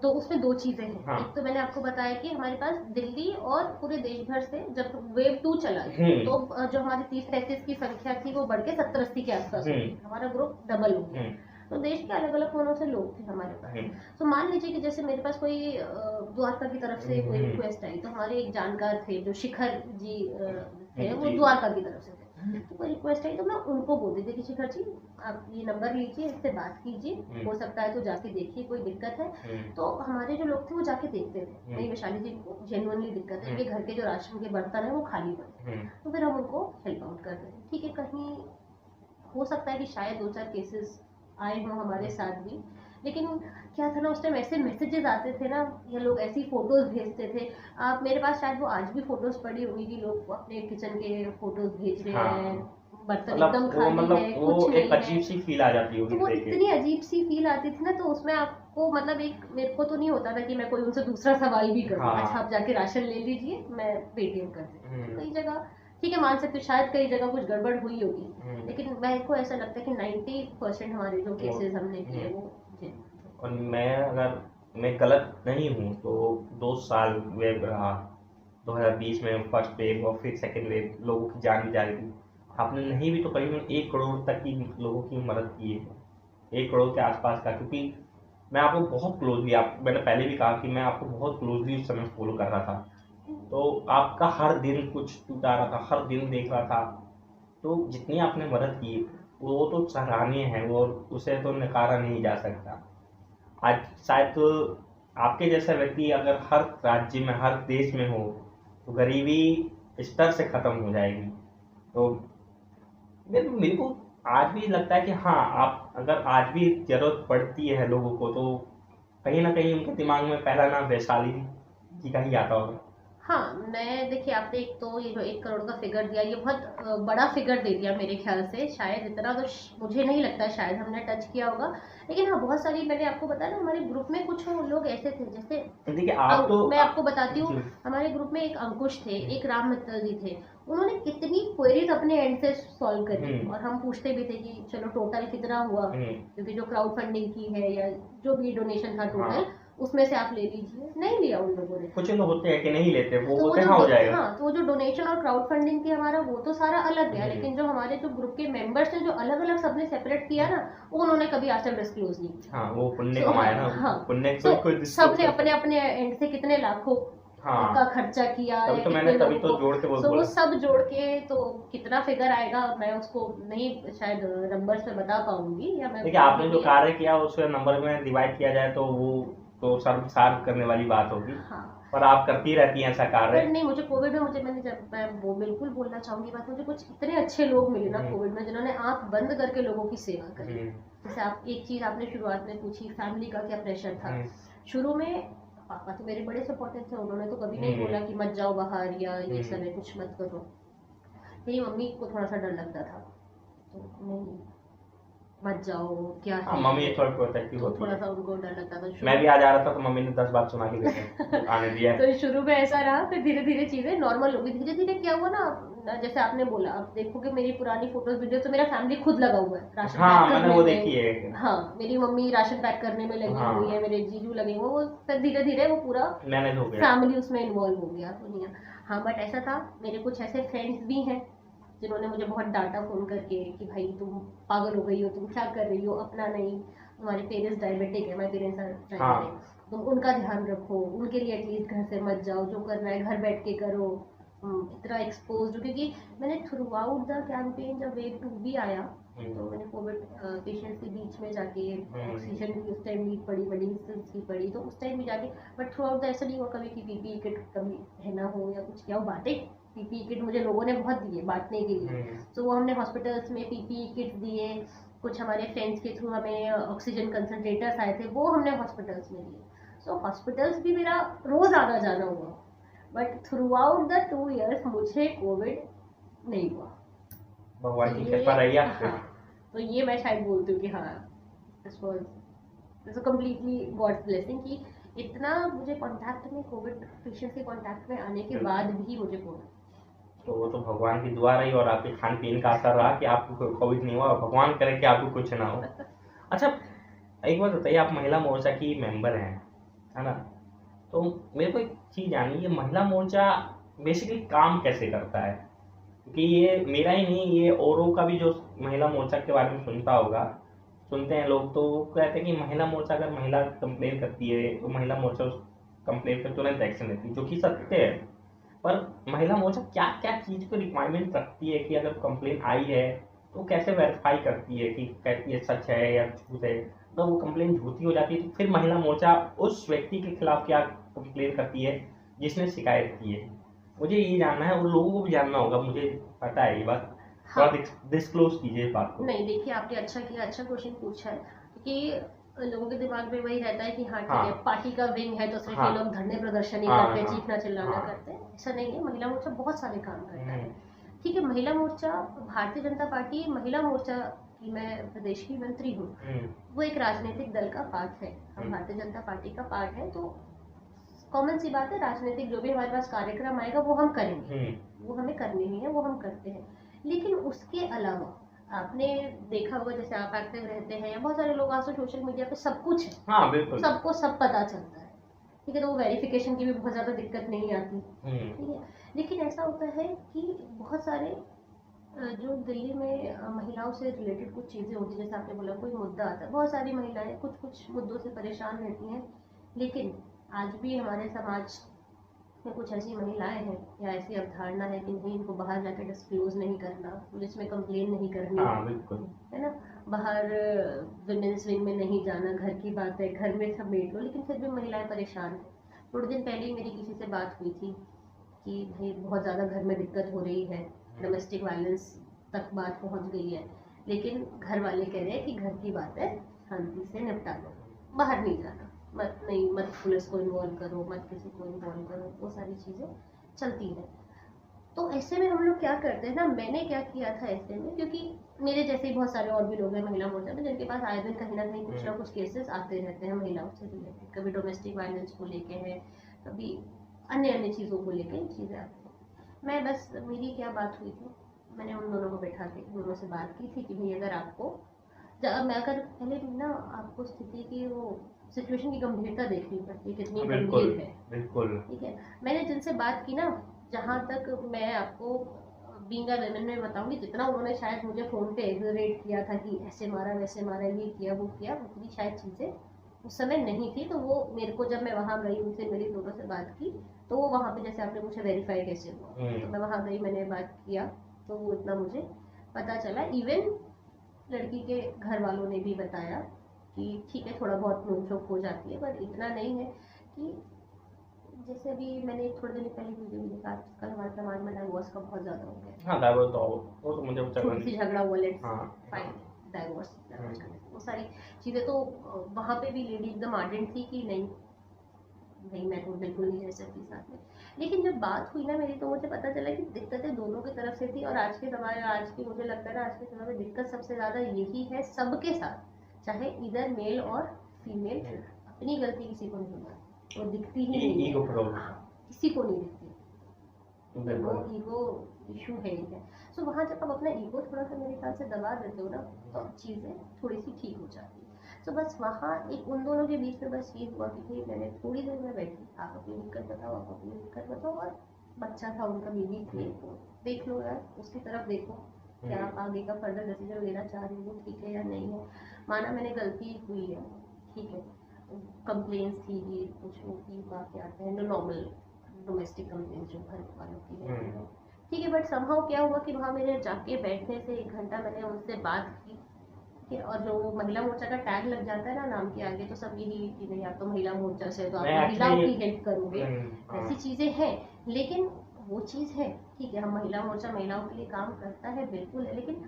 तो उसमें दो चीजें हैं। हाँ। एक तो मैंने आपको बताया कि हमारे पास दिल्ली और पूरे देश भर से जब वेव 2 चला, तो जो हमारी 30-35 की संख्या थी वो बढ़ के 70-80 के आसपास हो गई। हमारा ग्रुप डबल हो गया। तो देश के अलग अलग कोनों से लोग थे हमारे पास। तो मान लीजिए कि जैसे मेरे पास कोई द्वारका की तरफ से कोई रिक्वेस्ट आई, तो हमारे एक जानकार थे जो शिखर जी थे, वो द्वारका की तरफ से थे। तो कोई रिक्वेस्ट आई तो मैं उनको बोलती थी कि शिखर जी आप ये नंबर लीजिए, इससे बात कीजिए, हो सकता है तो जाके देखिए कोई दिक्कत है। तो हमारे जो लोग थे वो जाके देखते थे, नहीं वैशाली जी को जेन्युइनली दिक्कत है, घर के जो राशन के बर्तन है वो खाली पड़े, तो फिर हम उनको हेल्प आउट करते थे। ठीक है, कहीं हो सकता है कि शायद 2-4 केसेस आए हों हमारे साथ भी, लेकिन क्या था ना, उस टाइम ऐसे मैसेजेस आते थे ना, ये लोग ऐसी फोटोज भेजते थे। आप मेरे पास शायद वो आज भी फोटोज पड़ी होंगी कि लोग अपने किचन के फोटोज भेज रहे हैं, बर्तन एकदम खाली है, कुछ नहीं है। अजीब सी फील आ जाती होगी, तो वो इतनी अजीब सी फील आती थी ना, तो उसमें आपको मतलब एक मेरे को तो नहीं होता था कि मैं कोई उनसे दूसरा सवाल भी करूँ। अच्छा आप जाके राशन ले लीजिए, मैं पेटीएम कर देती हूँ। कई जगह ठीक है मान सकते शायद कई जगह कुछ गड़बड़ हुई होगी, लेकिन मेरे को ऐसा लगता है कि 90% हमारे जो केसेस हमने किए वो। और अगर मैं गलत नहीं हूँ तो 2 साल वेव रहा, 2020 में फर्स्ट वेव और फिर सेकेंड वेव, लोगों की जान भी जा रही थी। आपने नहीं भी तो करीबन 1 करोड़ तक की लोगों की मदद की है, 1 करोड़ के आसपास का। क्योंकि मैं आपको बहुत क्लोजली, मैंने पहले भी कहा कि मैं आपको बहुत क्लोजली उस समय फॉलो कर रहा था, तो आपका हर दिन कुछ टूटा रहा था, हर दिन देख रहा था। तो जितनी आपने मदद की वो तो सराहनीय है, वो उसे तो नकारा नहीं जा सकता। आज शायद तो आपके जैसा व्यक्ति अगर हर राज्य में, हर देश में हो, तो गरीबी स्तर से खत्म हो जाएगी। तो मेरे को आज भी लगता है कि हाँ, आप अगर आज भी जरूरत पड़ती है लोगों को, तो कहीं ना कहीं उनके दिमाग में पहला नाम वैशाली जी का ही आता होगा। हाँ, मैं देखिए आपने एक तो ये जो 1 करोड़ का फिगर दिया, ये बहुत बड़ा फिगर दे दिया मेरे ख्याल से। शायद इतना तो मुझे नहीं लगता शायद हमने टच किया होगा, लेकिन हाँ बहुत सारी, मैंने आपको बताया ना हमारे ग्रुप में कुछ लोग ऐसे थे, जैसे देखिए मैं आपको बताती हूँ, हमारे ग्रुप में एक अंकुश थे, एक राम मित्तल जी थे, उन्होंने कितनी क्वेरीज अपने एंड से सॉल्व करी। और हम पूछते भी थे कि चलो टोटल कितना हुआ, क्योंकि जो क्राउड फंडिंग की है या जो भी डोनेशन था टोटल, उसमें से आप ले लीजिए, नहीं लिया उन लोगों ने। कुछ लोग होते हैं कि नहीं लेते, वो तो बोलते हैं हाँ हो जाएगा। हाँ, तो वो जो डोनेशन और क्राउड फंडिंग थी हमारा, वो तो सारा अलग गया, हम्म। लेकिन जो हमारे जो ग्रुप के मेंबर्स हैं जो अलग अलग सबने सेपरेट किया ना, वो उन्होंने कभी आज तक डिस्क्लोज नहीं किया। हाँ, वो पुण्य So, कमाया ना, हाँ, पुण्य तो कोई disclose सबने करता अपने है। अपने एंड से कितने लाखों हाँ, का खर्चा किया तभी या तो कितने तभी लोगों तो को। जोड़ के सो वो बोला। सब जोड़ के तो कितना फिगर आएगा मैं उसको नहीं शायद नंबर्स में बता पाऊंगी, या मैं देखिए, आपने जो कार्य किया उसको नंबर में डिवाइड किया जाए तो वो तो सर्वसार करने वाली बात होगी। हाँ, पर आप करती रहती हैं ऐसा कार्य। पर नहीं, मुझे कोविड में मैंने जब मैं वो बिल्कुल बोलना चाहूंगी बात, मुझे कुछ इतने अच्छे लोग मिले ना कोविड में, जिन्होंने आंख बंद करके लोगों की सेवा करी। जैसे आप एक चीज आपने शुरुआत में पूछी, फैमिली का क्या प्रेशर था। शुरू में पापा तो मेरे बड़े सपोर्टिव थे, उन्होंने तो कभी नहीं बोला कि मत जाओ बाहर या ये सब है कुछ मत करो। मेरी मम्मी को थोड़ा सा डर लगता था, तो नहीं मत जाओ क्या हाँ, है, मम्मी थोड़ा प्रोटेक्टिव तो होती थोड़ा है। सा उनको डर लगता था। मैं भी आज आ रहा था तो मम्मी ने 10 बात सुना के गए आने दिया। तो शुरू में ऐसा रहा, फिर धीरे धीरे चीजें नॉर्मल हो गई। धीरे धीरे क्या हुआ ना, जैसे आपने बोला, आप देखोगे मेरी पुरानी फोटोज वीडियो, तो मेरा फैमिली खुद लगा हुआ है राशन हाँ, पैक मैंने करने वो में। देखी है। हाँ, मेरी मम्मी राशन पैक करने में लगी हाँ, हुई है, मेरे जीजू लगे हुए, वो फिर धीरे धीरे वो पूरा मैनेज हो गया, फैमिली उसमें इन्वॉल्व हो गया दुनिया। हाँ, बट ऐसा था, मेरे कुछ ऐसे फ्रेंड्स भी हैं जिन्होंने मुझे बहुत डांटा फोन करके कि भाई तुम पागल हो गई हो, तुम क्या कर रही हो, अपना नहीं, तुम्हारे पेरेंट्स डायबिटिक है, माय पेरेंट्स आर डायबिटिक, तुम उनका ध्यान रखो, उनके लिए एटलीस्ट घर से मत जाओ, जो करना है घर बैठ के करो, इतना एक्सपोज। क्योंकि मैंने थ्रू आउट द कैंपेन जब वेव 2 भी आया, तो मैंने कोविड पेशेंट्स के बीच में जाके ऑक्सीजन की उस टाइम नीड पड़ी, मेडिसिन की पड़ी, तो उस टाइम भी जाके, बट थ्रू आउट द ऐसा नहीं हुआ कभी कि पीपीई किट कभी पहना हो या कुछ किया हो। बातें पीपीई किट मुझे लोगों ने बहुत दिए बांटने के लिए, तो वो हमने हॉस्पिटल्स में पीपीई किट दिए, कुछ हमारे फ्रेंड्स के थ्रू हमें ऑक्सीजन कंसंट्रेटर्स आए थे, वो हमने हॉस्पिटल्स में दिए। सो हॉस्पिटल्स भी मेरा रोज आना जाना हुआ, but through out the 2 years मुझे कोविड नहीं हुआ। भगवान की तो कृपा रही आप पे। हाँ, तो ये मैं शायद बोलती हूँ कि हाँ, this was completely God's blessing कि इतना मुझे कांटेक्ट में, कोविड पेशेंट के कांटेक्ट में आने के बाद भी मुझे कोविड। तो वो तो भगवान की दुआ रही और आपके खान पीन का असर रहा कि आपको कोविड नहीं हुआ, और भगवान करे कि आपको कुछ ना हो। अच्छा, एक बात बताइए, आप महिला मोर्चा की मेंबर हैं, है ना? तो मेरे को एक चीज़ जानी, ये महिला मोर्चा बेसिकली काम कैसे करता है? क्योंकि ये मेरा ही नहीं, ये औरों का भी जो महिला मोर्चा के बारे में सुनता होगा, सुनते हैं लोग, तो वो कहते हैं कि महिला मोर्चा, अगर महिला कंप्लेन करती है तो महिला मोर्चा उस कंप्लेन पर तुरंत एक्शन लेती है, जो कि सत्य है। पर महिला मोर्चा क्या क्या चीज़ को रिक्वायरमेंट रखती है कि अगर कंप्लेन आई है तो कैसे वेरीफाई करती है कि कहती है सच है या झूठ है? तो वो कंप्लेन झूठी हो जाती है तो फिर महिला मोर्चा उस व्यक्ति के खिलाफ क्या कंप्लेन करती है जिसने शिकायत की है? मुझे ये जानना है, उन लोगों को भी जानना होगा, मुझे पता है ये बात। हाँ, थोड़ा डिस्क्लोज कीजिए इस बात को। नहीं देखिए, आपने अच्छा किया, अच्छा क्वेश्चन पूछा है, क्योंकि लोगों के दिमाग में वही रहता है कि हाँ ठीक है, पार्टी का विंग है तो सिर्फ ये लोग धरने प्रदर्शन ही करते हैं, चीखना चिल्लाना करते हैं, ऐसा नहीं है। महिला मोर्चा बहुत सारे काम करता है। ठीक है, महिला मोर्चा, भारतीय जनता पार्टी महिला मोर्चा की मैं प्रदेश की मंत्री हूँ, वो एक राजनीतिक दल का पार्ट है, हम भारतीय जनता पार्टी का पार्ट है, तो कॉमन सी बात है, राजनीतिक जो भी हमारे पास कार्यक्रम आएगा वो हम करेंगे, वो हमें करने ही है, वो हम करते हैं। लेकिन उसके अलावा आपने देखा होगा, जैसे आप एक्टिव रहते हैं, या बहुत सारे लोग आज तो सोशल मीडिया पे सब कुछ है, हाँ बिल्कुल, सबको सब पता चलता है, ठीक है, तो वो वेरिफिकेशन की भी बहुत ज़्यादा दिक्कत नहीं आती, ठीक है। लेकिन ऐसा होता है कि बहुत सारे जो दिल्ली में महिलाओं से रिलेटेड कुछ चीज़ें होती हैं, जैसे आपने बोला कोई मुद्दा आता है, बहुत सारी महिलाएं कुछ कुछ मुद्दों से परेशान रहती हैं, लेकिन आज भी हमारे समाज में कुछ ऐसी महिलाएं हैं या ऐसी अवधारणा है कि नहीं, इनको बाहर जाकर डिस्क्लोज नहीं करना, पुलिस में कंप्लेन नहीं करनी, हाँ बिल्कुल, है ना, बाहर विमेंस विंग में नहीं जाना, घर की बात है घर में समेट लो, लेकिन फिर भी महिलाएं परेशान हैं। थोड़े दिन पहले ही मेरी किसी से बात हुई थी कि भाई बहुत ज़्यादा घर में दिक्कत हो रही है, डोमेस्टिक वायलेंस तक बात पहुंच गई है, लेकिन घर वाले कह रहे हैं कि घर की बात है शांति से निपटा लो, बाहर नहीं जाना, मत पुलिस को इन्वॉल्व करो, मत किसी को इन्वॉल्व करो, वो सारी चीज़ें चलती हैं। तो ऐसे में हम लोग क्या करते हैं ना, मैंने क्या किया था ऐसे में, क्योंकि मेरे जैसे ही बहुत सारे और भी लोग हैं महिला मोर्चा में जिनके पास आए दिन कहीं ना कहीं कुछ ना कुछ केसेस आते रहते हैं महिलाओं से रिलेटेड, कभी डोमेस्टिक वायलेंस को लेके है, कभी अन्य अन्य चीज़ों को लेके चीज़ें आती हैं। मैं बस, मेरी क्या बात हुई थी, मैंने उन दोनों को बैठा के दोनों से बात की थी कि भाई अगर आपको, मैं अगर पहले ना आपको स्थिति की वो सिचुएशन की गंभीरता देखनी पड़ती है, कितनी बिल्कुल गंभीर है। बिल्कुल। ठीक है, मैंने जिनसे बात की ना, जहाँ तक मैं आपको बीइंग अ वुमेन में बताऊंगी, जितना उन्होंने शायद मुझे फोन पे एक्सरेट किया था कि ऐसे मारा वैसे मारा, ये किया वो किया, उतनी शायद चीजें उस समय नहीं थी। तो वो मेरे को, जब मैं वहाँ गई, उनसे मेरी दोनों से बात की, तो वो वहाँ पे, जैसे आपने पूछा वेरीफाई कैसे हुआ, तो मैं वहाँ गई, मैंने बात किया, तो वो इतना मुझे पता चला। इवन लड़की के घर वालों ने भी बताया कि ठीक है, थोड़ा बहुत नोक-झोंक हो जाती है, पर इतना नहीं है कि जैसे अभी मैंने थोड़े दिन पहले वीडियो में देखा, आजकल हमारे समाज में डाइवोर्स का बहुत ज्यादा हो गया। हाँ डाइवोर्स तो वो तो मुझे छोटी सी झगड़ा हुआ, लेट्स हाँ फाइन, डाइवोर्स, वो सारी चीजें। तो वहाँ पे भी लेडी एकदम आर्डेंट थी कि नहीं भाई, मैं तो बिल्कुल नहीं रह सकती साथ में। लेकिन जब बात हुई ना मेरी, तो मुझे पता चला कि दिक्कतें दोनों की तरफ से थी। और आज के समय, आज की मुझे लगता है ना, आज के समय में दिक्कत सबसे ज्यादा यही है सबके साथ, चाहे इधर मेल और फीमेल, अपनी गलती किसी को नहीं होती, वो दिखती ही नहीं ईगो है, प्रॉब्लम किसी को नहीं दिखती, वो बिल्कुल। ईगो इशू है ही है। सो वहाँ जब आप अपना ईगो थोड़ा सा मेरे ख्याल से दबा देते हो ना, तो चीज़ें थोड़ी सी ठीक हो जाती है। तो बस वहाँ एक उन दोनों के बीच में बस ये हुआ कि भाई मैंने थोड़ी देर में बैठी, आप अपनी दिक्कत बताओ, आप अपनी दिक्कत बताओ, और बच्चा था उनका, बेबी थे, तो देख लो यार, उसकी तरफ देखो, क्या आप आगे का फर्दर डिसीजन लेना चाह रहे हो, ठीक है या नहीं है। माना मैंने गलती हुई है, ठीक है, कंप्लेंट्स थी, ये कुछ होती बातें आते हैं, नॉर्मल डोमेस्टिक कंप्लेंट्स जो घर वालों की रहती है, ठीक है। बट समहाउ क्या हुआ कि वहाँ मेरे जाके बैठने से 1 घंटा मैंने उनसे बात की, ठीक है। और जो महिला मोर्चा का टैग लग जाता है ना नाम के आगे, तो सब यही कि नहीं, आप तो महिला मोर्चा से, तो आप महिलाओं की हेल्प करोगे, ऐसी चीजें हैं। लेकिन वो चीज है, ठीक है, हम महिला मोर्चा महिलाओं के लिए काम करता है, बिल्कुल है, लेकिन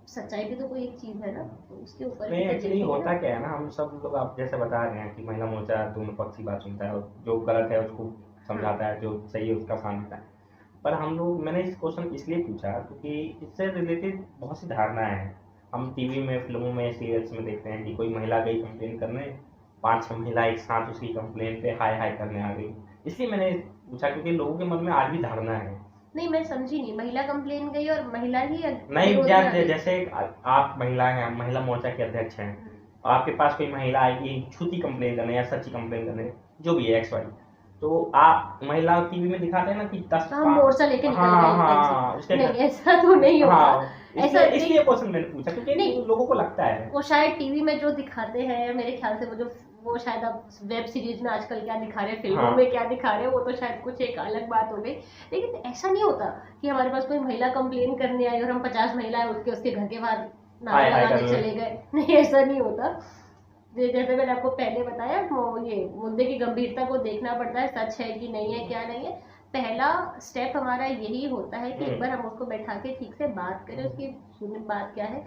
सच्चाई भी तो कोई एक चीज है ना, तो उसके ऊपर नहीं भी तो एक्चुअली देखिए होता ना। क्या है ना, हम सब लोग आप जैसे बता रहे हैं कि महिला मोर्चा दोनों पक्ष की बात सुनता है, और जो गलत है उसको समझाता है, जो सही है उसका साथ देता है। पर हम लोग, मैंने इस क्वेश्चन इसलिए पूछा क्योंकि इससे रिलेटेड बहुत सी धारणाएं हैं। हम टीवी में, फिल्मों में, सीरियल्स में देखते हैं कि कोई महिला गई कंप्लेन करने, 5-6 महिला एक साथ उसकी कंप्लेन पे हाय हाय करने आ गई। इसलिए मैंने पूछा क्योंकि लोगों के मन में आज भी धारणा है। नहीं, मैं समझी नहीं, महिला कंप्लेन गई और महिला ही नहीं विरोध में आ गई? जैसे आप महिला हैं, महिला मोर्चा के अध्यक्ष हैं, आपके पास कोई महिला आएगी झूठी कंप्लेन करने या सच्ची कंप्लेन करने, जो भी है एक्स वाई, तो आप महिला टीवी में दिखाते हैं ना कि 10 हम मोर्चा लेके निकल हाँ गए एकदम हाँ से। उसके नहीं, ऐसा तो नहीं होगा। हाँ, ऐसा इसलिए क्वेश्चन मैंने पूछा क्योंकि नहीं, लोगों को लगता है वो शायद टीवी में जो दिखाते हैं, मेरे ख्याल से वो शायद अब वेब सीरीज में आजकल क्या दिखा रहे हैं, फिल्मों हाँ। में क्या दिखा रहे हैं, वो तो शायद कुछ एक अलग बात हो गई। लेकिन ऐसा नहीं होता कि हमारे पास कोई महिला कंप्लेन करने आई और हम 50 महिलाएं उठ के उसके घर के बाहर नारे लगाने चले गए। नहीं, ऐसा नहीं होता। जैसे मैंने आपको पहले बताया, ये मुद्दे की गंभीरता को देखना पड़ता है, सच है कि नहीं है, क्या नहीं है। पहला स्टेप हमारा यही होता है कि एक बार हम उसको बैठा के ठीक से बात करें, उसकी सुने बात क्या है।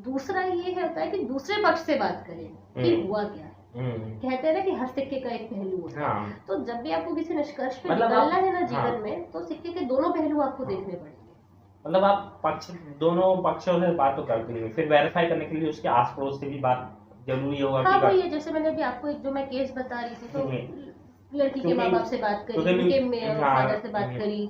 दूसरा ये होता है कि दूसरे पक्ष से बात करें कि हुआ क्या है। कहते हैं ना कि हर सिक्के का एक पहलू होता है। तो जब भी आपको किसी निष्कर्ष पे निकलना है ना जीवन में, तो सिक्के के दोनों पहलू आपको देखने पड़ेंगे। मतलब आप दोनों पक्षों से बात तो करते नहीं, फिर वेरीफाई करने के लिए उसके आस पड़ोस से भी बात जरूरी होगा। हाँ, वही है, जैसे मैंने अभी आपको एक जो मैं केस बता रही थी, तो लड़की के माँ बाप से बात करी, उनके फादर से बात करी,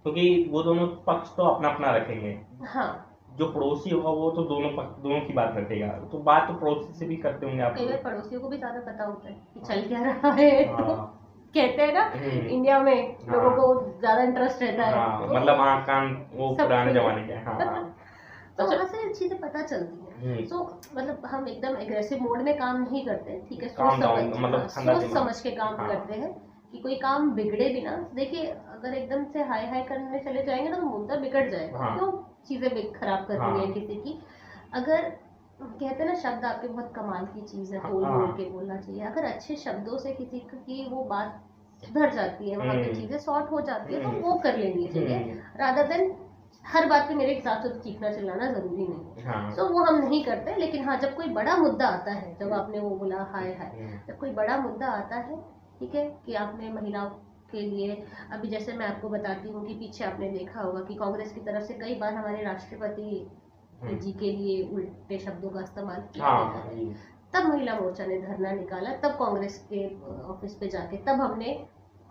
क्योंकि वो दोनों पक्ष तो अपना अपना रखेंगे। हाँ, जो पड़ोसी होगा वो तो दोनों की बात रखेगा, तो बात तो पड़ोसी से भी करते होंगे आप। कई बार पड़ोसियों को भी ज्यादा पता होता है कि चल क्या रहा है। तो कहते हैं ना, इंडिया में लोगों को ज्यादा इंटरेस्ट रहता है, मतलब आँख कान वो पुराने जमाने के। तो वहाँ से चीजें पता चलती है। तो मतलब हम एकदम एग्रेसिव मोड में काम नहीं करते, ठीक है, सोच समझ के काम करते हैं कि कोई काम बिगड़े भी ना। देखिए, अगर एकदम से हाय हाय करने चले जाएंगे ना, तो मुद्दा बिगड़ जाएगा। क्यों चीजें खराब करनी है किसी की? अगर कहते हैं ना, शब्द आपके बहुत कमाल की चीज है, बोल बोल के बोलना चाहिए। अगर अच्छे शब्दों से किसी की वो बात सुधर जाती है, वहाँ की चीजें सॉर्ट हो जाती है, तो वो कर लेनी चाहिए, रादर देन हर बात पे मेरे हिसाब से तो चीखना चिल्लाना जरूरी नहीं है। तो वो हम नहीं करते। लेकिन हाँ, जब कोई बड़ा मुद्दा आता है, जब आपने वो बोला हाय हाय, जब कोई बड़ा मुद्दा आता है, ठीक है, कि आपने महिलाओं के लिए, अभी जैसे मैं आपको बताती हूँ कि पीछे आपने देखा होगा कि कांग्रेस की तरफ से कई बार हमारे राष्ट्रपति जी के लिए उल्टे शब्दों का इस्तेमाल किया गया है। तब महिला मोर्चा ने धरना निकाला, तब कांग्रेस के ऑफिस पे जाके, तब हमने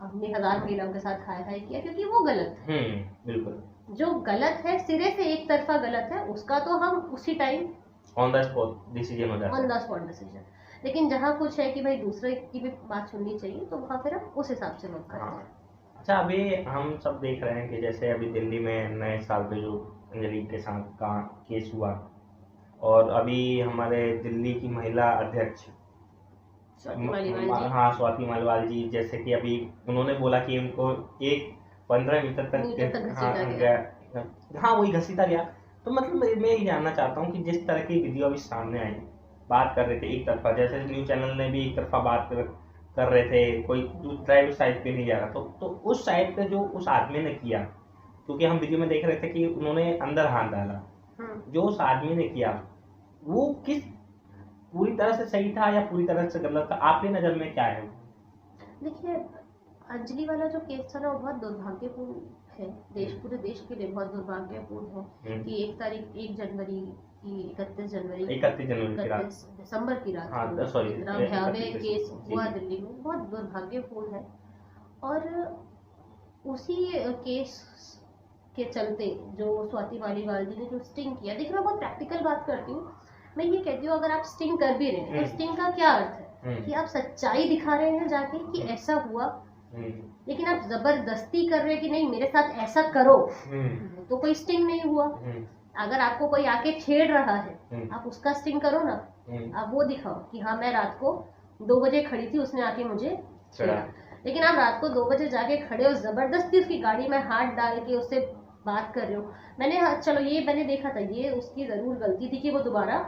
1000 महिलाओं के साथ हाय हाय किया, क्योंकि वो गलत है। बिल्कुल, जो गलत है, सिरे से एक तरफा गलत है, उसका तो हम उसी time on the spot decision हो जाता है, ऑन द स्पॉट डिसीजन। लेकिन जहाँ कुछ है कि भाई दूसरे की भी बात सुननी चाहिए, तो वहाँ फिर हम उस हिसाब से लोग करते हाँ। हैं। अच्छा, अभी हम सब देख रहे हैं कि जैसे अभी दिल्ली में नए साल पे जो अंजलि के साथ का केस हुआ, और अभी हमारे दिल्ली की महिला अध्यक्ष स्वाति मालीवाल जी हाँ, स्वाति मालिवाल जी, जैसे कि अभी उन्होंने बोला कि उनको एक 15 मीटर मीटर तक तक, घसीटा हाँ गया। हाँ, वही घसीटा गया। तो मतलब मैं ये जानना चाहता हूँ कि जिस तरह की वीडियो अभी सामने आई, बात कर रहे थे एक तरफा, जैसे न्यूज चैनल ने भी एक तरफा बात कर रहे थे, कोई ड्राइवर साइड पे नहीं जा रहा, तो उस साइड पे जो उस आदमी ने किया, क्योंकि हम वीडियो में देख रहे थे कि उन्होंने अंदर हाथ डाला, जो उस आदमी ने किया वो किस पूरी तरह से सही था या पूरी तरह से गलत था, आपकी नज़र में क्या है? देखिए, अंजलि वाला जो केस था ना, वो बहुत दुर्भाग्यपूर्ण है, पूरे देश के लिए बहुत दुर्भाग्यपूर्ण है कि 1 जनवरी की 31 जनवरी 31 जनवरी की रात, 31 दिसंबर की रात हाँ को सॉरी, इतना भयावह 31 केस जी हुआ जी। दिल्ली में, बहुत दुर्भाग्यपूर्ण है। और उसी केस के चलते जो स्वाति मालीवाल जी ने जो स्टिंग किया, देखिए मैं बहुत प्रैक्टिकल बात करती हूँ, मैं ये कहती हूँ अगर आप स्टिंग कर भी रहे हैं तो स्टिंग का क्या अर्थ है कि आप सच्चाई दिखा रहे हैं जाके कि ऐसा हुआ, लेकिन आप जबरदस्ती कर रहे हैं कि नहीं मेरे साथ ऐसा करो, तो कोई स्टिंग नहीं हुआ। अगर आपको कोई आके छेड़ रहा है, आप उसका स्टिंग करो ना, आप वो दिखाओ कि हाँ मैं रात को 2 बजे खड़ी थी, उसने आके मुझे छेड़ा। लेकिन आप रात को 2 बजे जाके खड़े हो, जबरदस्ती उसकी गाड़ी में हाथ डाल के उससे बात कर रहे हो। चलो ये मैंने देखा था, ये उसकी जरूर गलती थी कि वो दोबारा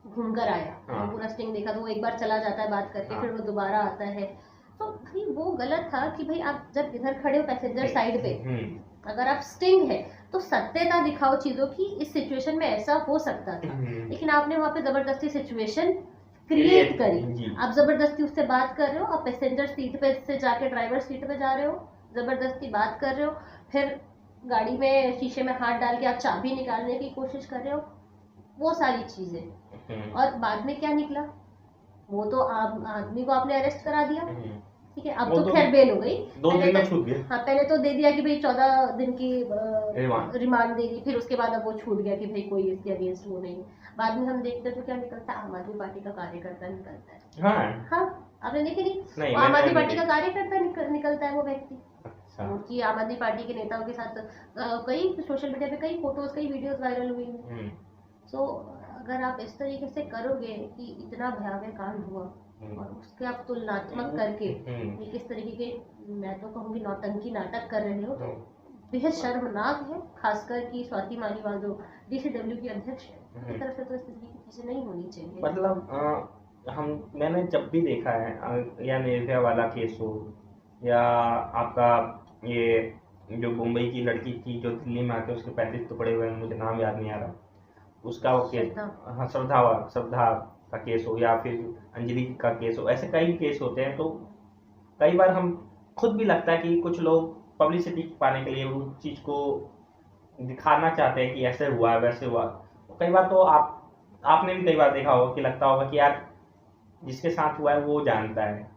घूमकर आया, हाँ। पूरा स्टिंग देखा तो वो एक बार चला जाता है बात करके, फिर वो दोबारा आता है, तो भाई वो गलत था कि भाई आप जब इधर खड़े हो पैसेंजर साइड पे, अगर आप स्टिंग है तो सत्यता दिखाओ चीजों की, इस सिचुएशन में ऐसा हो सकता था, लेकिन आपने वहां पे जबरदस्ती सिचुएशन क्रिएट करी। आप जबरदस्ती उससे बात कर रहे हो, आप पैसेंजर सीट पे से जाके ड्राइवर सीट पे जा रहे हो, जबरदस्ती बात कर रहे हो, फिर गाड़ी में शीशे में हाथ डाल के आप चाबी निकालने की कोशिश कर रहे हो, वो सारी चीजें। और बाद में क्या निकला, वो तो आदमी को आपने अरेस्ट करा दिया, ठीक है, अब तो खैर बेल हो गई, 2 दिन में छूट गया। हाँ पहले तो दे दिया कि भाई 14 दिन की रिमांड दे दी, फिर उसके बाद अब वो छूट गया कि भाई कोई इसके अगेंस्ट वो नहीं। बाद में हम देखते हैं तो क्या निकलता है, आम आदमी पार्टी का कार्यकर्ता निकलता है। हाँ, आपने देखे नहीं, आम आदमी पार्टी का कार्यकर्ता निकलता है वो व्यक्ति। कि आम आदमी पार्टी के नेताओं के साथ कई सोशल मीडिया पे कई फोटोज कई वीडियोस वायरल हुई हैं। सो अगर आप इस तरीके से करोगे कि इतना भयावह कांड हुआ और उसके आप तुलनात्मक करके इस तरीके के, मैं तो कहूँगी नौटंकी नाटक कर रहे हो, तो बेहद शर्मनाक है, खासकर कि स्वाति मालीवाल जो DCW की अध्यक्ष है, उनकी तरफ से तो इस तरीके की चीजें नहीं होनी चाहिए। मतलब मैंने जब भी देखा है, या निर्भया वाला केस हो, या आपका ये जो मुंबई की लड़की थी जो दिल्ली में आके उसके 35 टुकड़े हुए, मुझे नाम याद नहीं आ रहा उसका, वो केस, हाँ श्रद्धा का केस हो, या फिर अंजलि का केस हो, ऐसे कई केस होते हैं। तो कई बार हम खुद भी लगता है कि कुछ लोग पब्लिसिटी पाने के लिए उस चीज़ को दिखाना चाहते हैं कि ऐसे हुआ वैसे हुआ। तो कई बार तो आपने भी कई बार देखा होगा कि लगता होगा कि यार जिसके साथ हुआ है वो जानता है,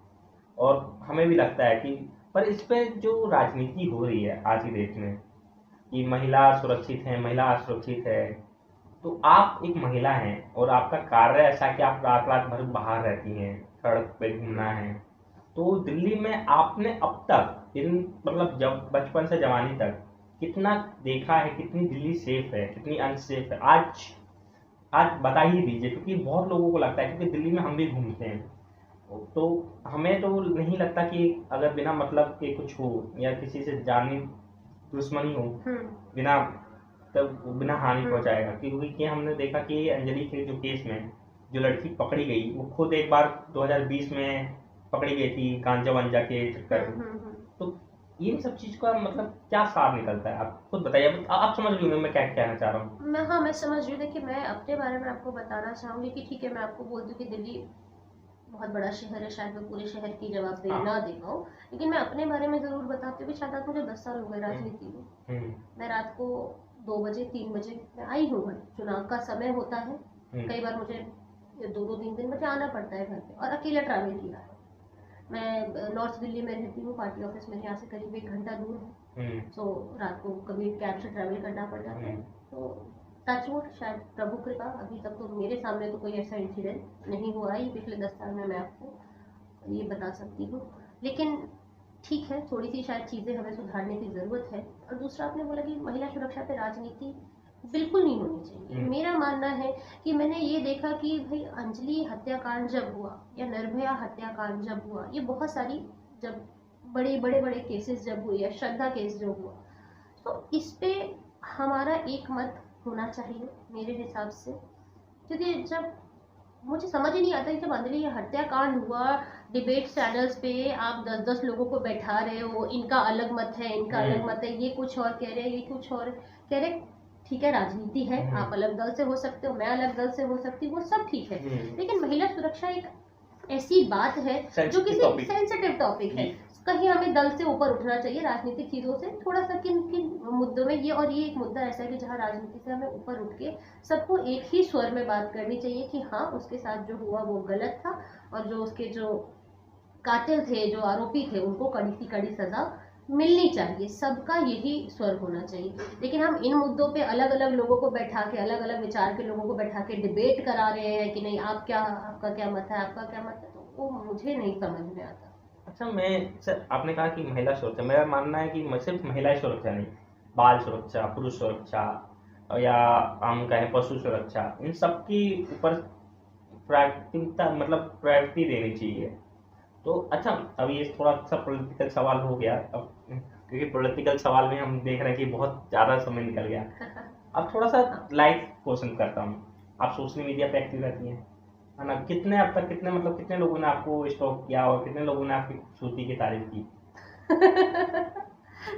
और हमें भी लगता है कि, पर इस पे जो राजनीति हो रही है आज की डेट में कि महिला सुरक्षित है, महिला असुरक्षित है, तो आप एक महिला हैं और आपका कार्य ऐसा है कि आप रात रात भर बाहर रहती हैं, सड़क पे घूमना है, तो दिल्ली में आपने अब तक मतलब जब बचपन से जवानी तक कितना देखा है, कितनी दिल्ली सेफ है, कितनी अनसेफ है, आज आज बता ही दीजिए, क्योंकि बहुत लोगों को लगता है, क्योंकि दिल्ली में हम भी घूमते हैं, तो हमें तो नहीं लगता कि अगर बिना मतलब के कुछ हो या किसी से जानी दुश्मनी हो, बिना बिना हानि पहुंचाएगा, क्योंकि हमने देखा कि अंजलि के जो केस में जो लड़की पकड़ी गई, वो खुद एक बार 2020 में पकड़ी गई थी गांजा वांजा के चक्कर में। तो इन सब चीज का मतलब क्या सार निकलता है, आप खुद बताइए, आप समझ रही होंगे मैं क्या कहना चाह रहा हूँ। हाँ मैं समझ रही हूँ। देखिए मैं अपने बारे में आपको बताना चाहूंगी कि ठीक है, मैं आपको बोलती हूँ कि दिल्ली बहुत बड़ा शहर है, शायद मैं पूरे शहर की जवाबदेही ना दे पाऊँ, लेकिन मैं अपने बारे में जरूर बताती हूँ कि शायद आज मुझे 10 साल हो गए राजनीति में। मैं रात को 2 बजे 3 बजे मैं आई हूँ, चुनाव का समय होता है, कई बार मुझे 2-3 बजे आना पड़ता है घर पे, और अकेला ट्रैवल किया है। मैं नॉर्थ दिल्ली में रहती हूँ, पार्टी ऑफिस मेरे यहाँ से करीब 1 घंटा दूर है, तो रात को कभी कैब से ट्रैवल करना पड़ जाता है, तो टचवुड, शायद प्रभु कृपा, अभी तक तो मेरे सामने तो कोई ऐसा इंसिडेंट नहीं हुआ है ये पिछले 10 साल में, मैं आपको ये बता सकती हूँ। लेकिन ठीक है, थोड़ी सी शायद चीज़ें हमें सुधारने की ज़रूरत है। और दूसरा आपने बोला कि महिला सुरक्षा पे राजनीति बिल्कुल नहीं होनी चाहिए। मेरा मानना है कि मैंने ये देखा कि भाई अंजलि हत्याकांड जब हुआ या निर्भया हत्याकांड जब हुआ, ये बहुत सारी जब बड़े बड़े बड़े केसेस जब हुए या श्रद्धा केस जो हुआ, तो इस पे हमारा एक मत होना चाहिए मेरे हिसाब से। क्योंकि जब मुझे समझ ही नहीं आता कि जब अंजलि हत्याकांड हुआ, डिबेट चैनल्स पे आप 10-10 लोगों को बैठा रहे हो, इनका अलग मत है, इनका अलग मत है, ये कुछ और कह रहे हैं, ये कुछ और कह रहे। ठीक है, राजनीति है, आप अलग दल से हो सकते हो, मैं अलग दल से हो सकती हूँ, वो सब ठीक है। लेकिन महिला सुरक्षा एक ऐसी बात है जो किसी सेंसिटिव टॉपिक है, कहीं हमें दल से ऊपर उठना चाहिए, राजनीतिक चीज़ों से थोड़ा सा किन किन मुद्दों में ये, और ये एक मुद्दा ऐसा है कि जहाँ राजनीति से हमें ऊपर उठ के सबको एक ही स्वर में बात करनी चाहिए कि हाँ, उसके साथ जो हुआ वो गलत था, और जो उसके जो कातिल थे, जो आरोपी थे, उनको कड़ी सी कड़ी सजा मिलनी चाहिए। सबका यही स्वर होना चाहिए। लेकिन हम इन मुद्दों पे अलग अलग लोगों को बैठा के, अलग अलग विचार के लोगों को बैठा के डिबेट करा रहे हैं कि नहीं आप क्या, आपका क्या मत है, आपका क्या मत है, तो वो मुझे नहीं समझ में आता। अच्छा, मैं सर आपने कहा कि महिला सुरक्षा, मेरा मानना है कि सिर्फ महिला सुरक्षा नहीं, बाल सुरक्षा, पुरुष सुरक्षा, या हम कहें पशु सुरक्षा, इन सब की ऊपर प्राथमिकता, मतलब प्रायोरिटी देनी चाहिए। तो अच्छा, अब ये थोड़ा सा पॉलिटिकल सवाल हो गया, अब क्योंकि पॉलिटिकल सवाल में हम देख रहे हैं कि बहुत ज़्यादा समय निकल गया। अब थोड़ा सा लाइट क्वेश्चन करता हूँ, आप सोशल मीडिया पे एक्टिव रहती हैं, है ना? कितने अब तक कितने लोगों ने आपको स्टॉक किया और कितने लोगों ने आपकी खूबसूरती की तारीफ की?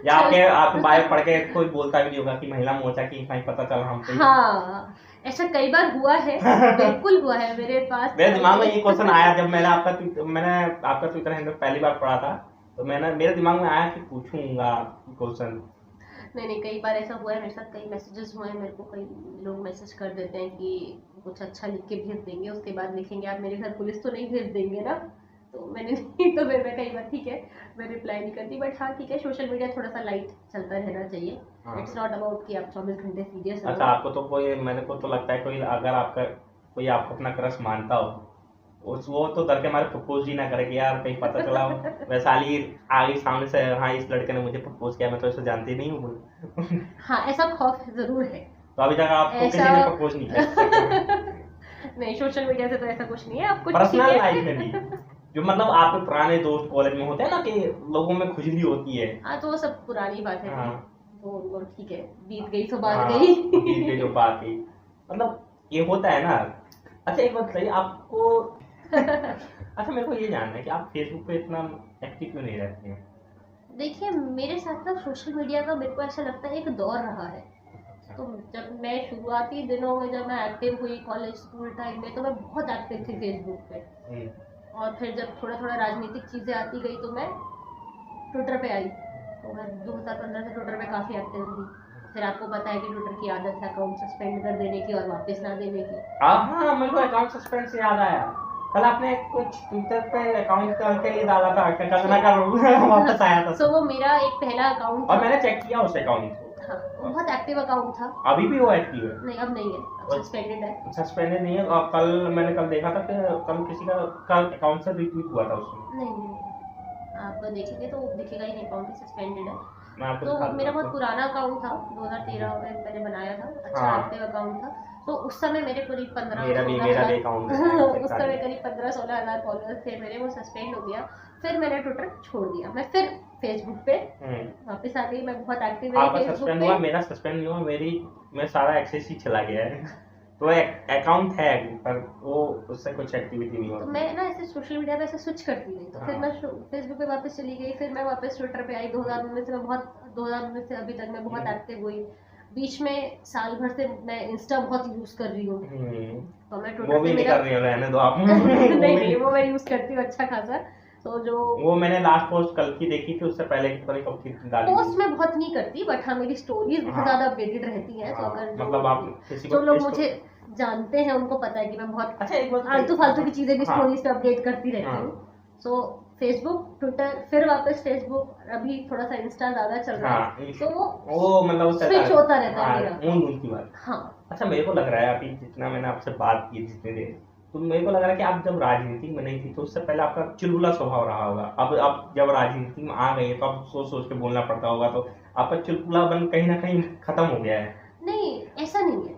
या आपके बायो पढ़ के कोई बोलता भी नहीं होगा कि महिला मोर्चा की कहीं पता चला हमको? हाँ, ऐसा कई बार हुआ है, बिल्कुल हुआ है मेरे पास। मेरे दिमाग में ये क्वेश्चन आया जब मैंने आपका ट्विटर हैंडल पहली बार पढ़ा था, तो मेरे दिमाग में आया कि पूछूंगा क्वेश्चन। नहीं, कई बार ऐसा हुआ है मेरे साथ, कई मैसेजेस हुए हैं मेरे को, कई लोग मैसेज कर देते हैं कि कुछ अच्छा लिख के भेज देंगे, उसके बाद लिखेंगे आप मेरे घर पुलिस तो नहीं भेज देंगे ना, तो मैंने नहीं, तो मैं कई बार ठीक है मैं रिप्लाई नहीं करती। बट हाँ ठीक है, सोशल मीडिया थोड़ा सा लाइट चलता रहना चाहिए। इट्स नॉट अबाउट कि आप 24 घंटे सीरियस हो। अच्छा, आपको तो कोई, मेरे को तो लगता है कोई अगर कोई आपको अपना क्रश मानता हो, वो तो डर के मारे प्रपोज ही ना करे कि यार कहीं पता चला वैशाली आगे सामने से, हाँ इस लड़के ने मुझे प्रपोज किया, मैं तो इसे जानती नहीं हूँ। हाँ, ऐसा खौफ जरूर है। तो अभी तक आपको किसी ने प्रपोज नहीं किया? नहीं, सोशल मीडिया से तो ऐसा कुछ नहीं है। आप कुछ पर्सनल लाइफ में भी जो मतलब आपके पुराने दोस्त कॉलेज में होते हैं ना कि लोगों में खुजली होती है? हाँ, तो वो सब पुरानी बात है। हाँ, तो ठीक है, बीत गई तो बात गई। बीत गई जो बात गई, मतलब ये होता है ना। अच्छा, एक बात बताइए आपको अच्छा, मेरे को ये जानना है कि आप फेसबुक पे इतना एक्टिव क्यों नहीं रहते हैं? देखिए, मेरे साथ ना सोशल मीडिया का मेरे को ऐसा लगता है एक दौर रहा है। तो जब मैं शुरुआती दिनों में जब मैं एक्टिव हुई कॉलेज स्कूल टाइम में, तो मैं बहुत एक्टिव थी फेसबुक पे। और फिर जब थोड़ा थोड़ा राजनीतिक चीज़ें आती गई तो मैं ट्विटर पे आई, तो मैं 2015 से ट्विटर पे काफ़ी एक्टिव रही। फिर आपको पता है कि ट्विटर की आदत है अकाउंट सस्पेंड कर देने की और वापस ना देने की। हाँ, मेरे को अकाउंट सस्पेंड से याद आया, कल आपने कुछ ट्विटर पे अकाउंट के लिए डाला था, कंगना का वापस आया था। तो वो मेरा एक पहला अकाउंट और मैंने चेक किया उस अकाउंट को। हाँ, बहुत एक्टिव अकाउंट था। अभी भी वो एक्टिव है? नहीं, अब नहीं है, अब सस्पेंडेड है। सस्पेंडेड नहीं है? और मैंने कल देखा था कि कल किसी का अकाउंट से रिट्वीट हुआ था उसमें। नहीं, आप देखेंगे तो दिखेगा ही नहीं, अकाउंट सस्पेंडेड है। तो मेरा बहुत पुराना अकाउंट था, 2013 में मैंने बनाया था, अच्छा एक्टिव अकाउंट था। तो उस समय मेरे करीब 15-16 उस समय करीब 15-16 हज़ार फॉलोअर्स थे मेरे, वो सस्पेंड हो गया। फिर मैंने ट्विटर छोड़ दिया, मैं फिर फेसबुक पे वापस आ गई। मैं बहुत एक्टिव रही फेसबुक पे। मेरा सस्पेंड नहीं हुआ, मैं सारा एक्सेस ही चला गया है। तो अकाउंट है पर वो उससे कुछ एक्टिविटी नहीं होती। तो मैं ना ऐसे सोशल मीडिया पे ऐसे स्विच करती गई, तो फिर मैं फेसबुक पे वापस चली गई, फिर मैं वापस ट्विटर पे आई। 2019 से अभी तक मैं बहुत एक्टिव हुई। बीच में साल भर से मैं इंस्टा बहुत यूज कर रही हूँ, तो मैं ट्विटर पे मेरा कर रही हूँ, रहने दो आप। नहीं, वो मैं यूज करती हूँ अच्छा खासा। तो जो वो मैंने लास्ट पोस्ट कल की देखी थी, उससे पहले की कब की डाली। पोस्ट मैं बहुत नहीं करती, बट हाँ मेरी स्टोरीज बहुत ज्यादा अपडेटेड रहती हैं। तो अगर मतलब आप किसी जो लोग मुझे जानते हैं उनको पता है कि मैं बहुत आलतू फालतू की चीजें भी स्टोरीज पे अपडेट करती रहती हूँ। सो फेसबुक, ट्विटर, फिर वापस फेसबुक, अभी थोड़ा सा इंस्टा ज्यादा चल रहा है। हाँ, तो वो मतलब स्विच होता रहता है मेरा। ऊन की बात। हाँ। अच्छा, मेरे को लग रहा है अभी जितना मैंने आपसे बात की जितनी देर, तो मेरे को लग रहा है कि आप जब राजनीति में नहीं थी तो उससे पहले आपका चुलबुला स्वभाव रहा होगा। अब जब राजनीति में आ गए तो अब सोच सोच के बोलना पड़ता होगा, तो आपका चुलबुलापन कहीं ना कहीं खत्म हो गया है। नहीं, ऐसा नहीं है।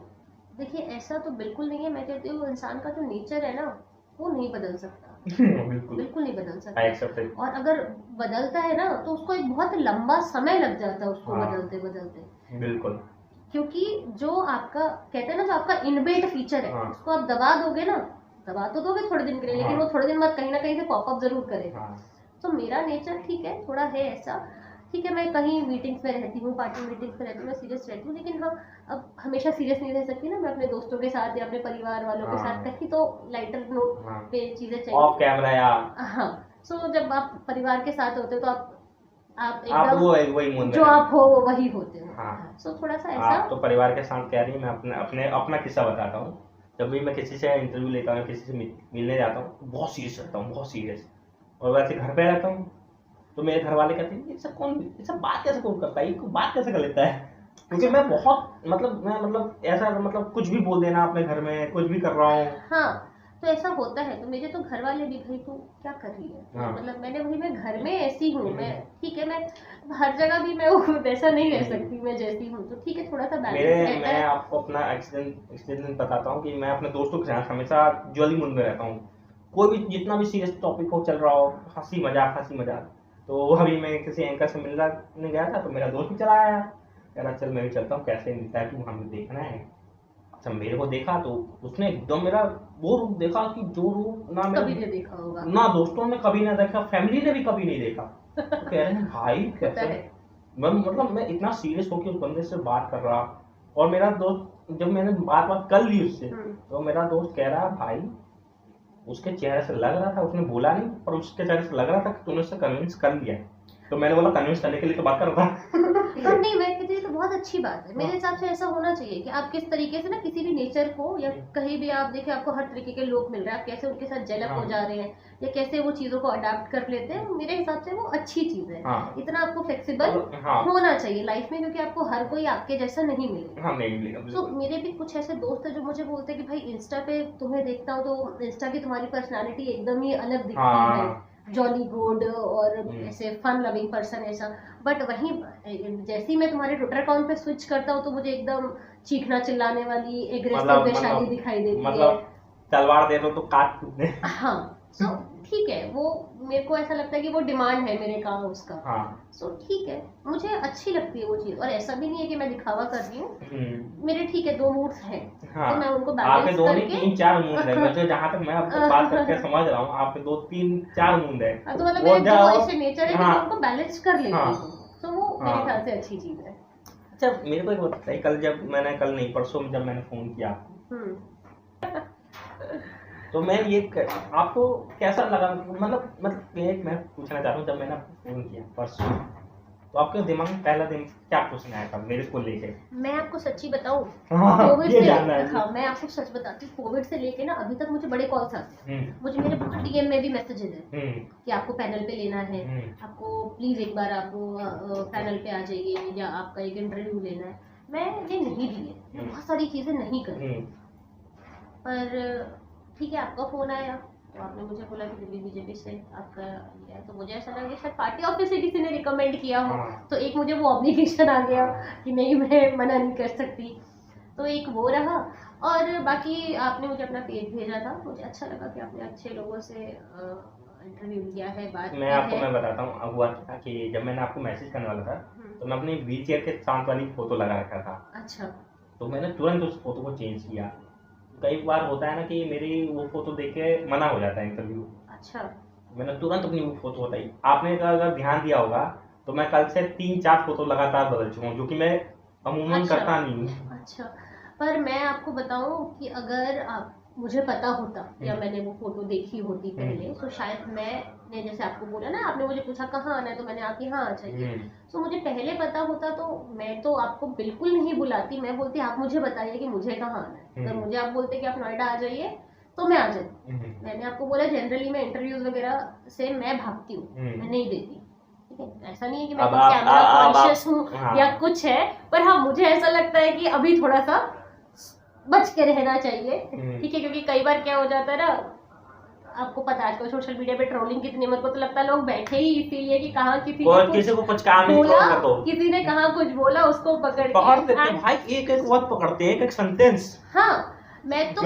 देखिए, ऐसा तो बिल्कुल नहीं है। मैं कहती हूँ इंसान का जो नेचर है ना, वो नहीं बदल सकता। बिल्कुल बिल्कुल नहीं बदल आई सकता। Accept it. और अगर बदलता है ना तो उसको एक बहुत लंबा समय लग जाता है उसको हाँ। बदलते बदलते। बिल्कुल। क्योंकि जो आपका कहते हैं ना, जो आपका इनबिल्ट फीचर है, हाँ। उसको आप दबा दोगे ना, दबा तो दोगे थोड़े दिन के लिए, लेकिन हाँ। वो थोड़े दिन बाद कहीं ना कहीं से पॉपअप जरूर करेगा। हाँ। तो मेरा नेचर ठीक है, थोड़ा है ऐसा। ठीक है, मैं कहीं मीटिंग्स में रहती हूँ, पार्टी मीटिंग्स में रहती हूँ, मैं सीरियस रहती हूँ, लेकिन हाँ, अब हमेशा सीरियस नहीं रह सकती ना। मैं अपने दोस्तों के साथ या अपने परिवार वालों के साथ कहीं तो लाइटर नोट हाँ। पे चीजें ऑफ चाहिए। कैमरा या हाँ। सो जब आप परिवार के साथ होते हो तो आप आप एकदम वो वही मूड में जो रहते आप हो वो वही होते हो। हाँ। सो थोड़ा सा आप ऐसा। तो परिवार के साथ कह रही है, मैं अपना किस्सा बताता हूँ। जब भी मैं किसी से इंटरव्यू लेता हूँ, किसी से मिलने जाता हूँ, तो बहुत सीरियस रहता हूँ, बहुत सीरियस। और वैसे घर पे रहता हूँ तो मेरे घर वाले कहते हैं ये सब बात कैसे कौन करता है, ये बात कैसे कर लेता है। क्योंकि मैं बहुत मैं ऐसा कुछ भी बोल देना अपने घर में, कुछ भी कर रहा हूँ। हाँ, तो ऐसा होता है। तो मेरे तो घर वाले भी, भाई तू क्या कर रही है? हाँ। मतलब मैं घर में ऐसी हूँ। मैं ठीक है, मैं हर जगह भी मैं वो वैसा नहीं रह सकती, मैं जैसी हूँ। तो ठीक है, थोड़ा सा बैलेंस रहता मैं है। आपको अपना एक्सीडेंट बताता हूँ कि मैं अपने दोस्तों के साथ हमेशा जॉली मूड में रहता हूँ। कोई भी जितना भी सीरियस टॉपिक हो चल रहा हो, हंसी मजाक। तो अभी मैं किसी एंकर से मिलने गया था, तो मेरा दोस्त भी चला आया, कह रहा चल मैं भी चलता हूँ, कैसे मिलता है तू, हमें देखना है। अच्छा, मेरे को देखा तो उसने एकदम मेरा वो रूप देखा कि जो रूप ना कभी नहीं देखा होगा, ना दोस्तों ने कभी ना देखा, फैमिली ने भी कभी नहीं देखा। तो कह रहे हैं भाई होता कैसे। है। मैं इतना सीरियस होकर उस बंदे से बात कर रहा, और मेरा दोस्त जब मैंने बात कर ली उससे, तो मेरा दोस्त कह रहा भाई उसके चेहरे से लग रहा था, उसने बोला नहीं पर उसके चेहरे से लग रहा था कि तूने उससे कन्विंस कर लिया। तो मैंने बोला कन्विंस करने के लिए तो बात कर रहा था। तो नहीं, मैं कहती हूँ तो बहुत अच्छी बात है। मेरे हिसाब से ऐसा होना चाहिए कि आप किस तरीके से ना किसी भी नेचर को, या कहीं भी आप देखिए आपको हर तरीके के लोग मिल रहे हैं, आप कैसे उनके साथ जेलअप हो जा रहे हैं, या कैसे वो चीजों को अडाप्ट कर लेते हैं, मेरे हिसाब से वो अच्छी चीज है। इतना आपको फ्लेक्सिबल होना चाहिए लाइफ में, क्योंकि आपको हर कोई आपके जैसा नहीं मिलेगा। तो मेरे भी कुछ ऐसे दोस्त है जो मुझे बोलते हैं कि भाई इंस्टा पे तुम्हें देखता हूँ तो इंस्टा की तुम्हारी पर्सनालिटी एकदम ही अलग दिखती है, जॉली गुड और ऐसे फन लविंग पर्सन ऐसा। बट वहीं जैसे ही मैं तुम्हारे ट्विटर अकाउंट पे स्विच करता हूँ तो मुझे एकदम चीखना चिल्लाने वाली एग्रेसिव वैशाली दिखाई देती है। तलवार दे दो तो काट दे। हाँ। सो ठीक है, वो मेरे को ऐसा लगता है कि वो डिमांड है मेरे काम उसका। हाँ। सो ठीक है, मुझे अच्छी लगती है वो चीज। और ऐसा भी नहीं है कि मैं दिखावा कर रही हूँ। मेरे ठीक है 2 मूड्स हैं। हाँ। तो मैं उनको बैलेंस करके 3-4 मूड है। मुझे जहाँ तक मैं आपको बात करके समझ रहा हूँ, आपके 2-3-4 मूड है। तो मतलब मेरे दो ऐसे नेचर है कि मैं उनको बैलेंस कर लेती हूँ। तो वो मेरे ख्याल से अच्छी चीज है। अच्छा, मेरे को एक बात बताइए, कल नहीं परसों जब मैंने फोन किया तो मैं ये आपको कैसा लगा, मैं पूछना चाहता हूँ, जब मैंने आपको फोन किया परसों तो आपके दिमाग में पहला दिन क्या क्वेश्चन आया था मेरे को लेके? मैं आपको सच्ची बताऊं, कोविड से हाँ, मैं आपको सच बताती हूँ, कोविड से लेके ना अभी तक मुझे बड़े कॉल्स आते हैं। मुझे मेरे बहुत डीएम में भी मैसेजेस हैं कि आपको पैनल पे लेना है, आपको प्लीज एक बार आपको पैनल पे आ जाइए, या आपका एक इंटरव्यू लेना है। मैं ये नहीं दिए, बहुत सारी चीजें नहीं करी, पर ठीक है आपका फोन आया तो आपने मुझे बोला कि दिल्ली बीजेपी से आपका ये है, तो मुझे ऐसा लगा कि शायद पार्टी ऑफिस से किसी ने रिकमेंड किया हो। तो एक मुझे वो ऑब्लिगेशन आ गया कि नहीं, मैं मना नहीं कर सकती। तो एक वो रहा, और बाकी आपने मुझे अपना पेज भेजा था, मुझे अच्छा लगा कि आपने अच्छे लोगों से इंटरव्यू लिया है, बात मैं आपको मैं बताता हूँ। अब हुआ था कि जब मैंने आपको मैसेज करने वाला था तो मैं अपनी व्हील चेयर के साथ वाली फोटो लगा रखा था। अच्छा। तो मैंने तुरंत उस फोटो को चेंज किया। कई बार होता है ना कि मेरी वो फोटो देख के मना हो जाता है इंटरव्यू। अच्छा। मैंने तुरंत अपनी वो फोटो बताई। आपने अगर ध्यान दिया होगा तो मैं कल से 3-4 फोटो लगातार बदल चुका हूँ, जो कि मैं अमूमन करता नहीं हूँ। अच्छा, पर मैं आपको बताऊं कि अगर आप मुझे पता होता या मैंने वो फोटो देखी होती पहले, तो शायद मैंने जैसे आपको बोला ना, आपने मुझे पूछा कहाँ आना है तो मैंने आप यहाँ आ जाइए। तो मुझे पहले पता होता तो मैं तो आपको बिल्कुल नहीं बुलाती, मैं बोलती आप मुझे बताइए कि मुझे कहाँ आना है। अगर मुझे आप बोलते कि आप नोएडा आ जाइए तो मैं आ जाती। मैंने आपको बोला जनरली मैं इंटरव्यूज वगैरह से मैं भागती हूँ, मैं नहीं देती। ठीक है, ऐसा नहीं है कि मैं कैमरा कॉन्शियस हूँ या कुछ है, पर हाँ मुझे ऐसा लगता है कि अभी थोड़ा सा बच के रहना चाहिए। ठीक है, क्योंकि कई बार क्या हो जाता है ना, आपको पता है आजकल सोशल मीडिया पे ट्रोलिंग कितनी, मेरे को तो लगता है लोग बैठे ही इसीलिए कि कहाँ किसी को कुछ काम बोला, किसी ने कहाँ कुछ बोला उसको पकड़ देते भाई, एक एक वर्ड पकड़ते हैं, एक एक सेंटेंस। हाँ, मैं तो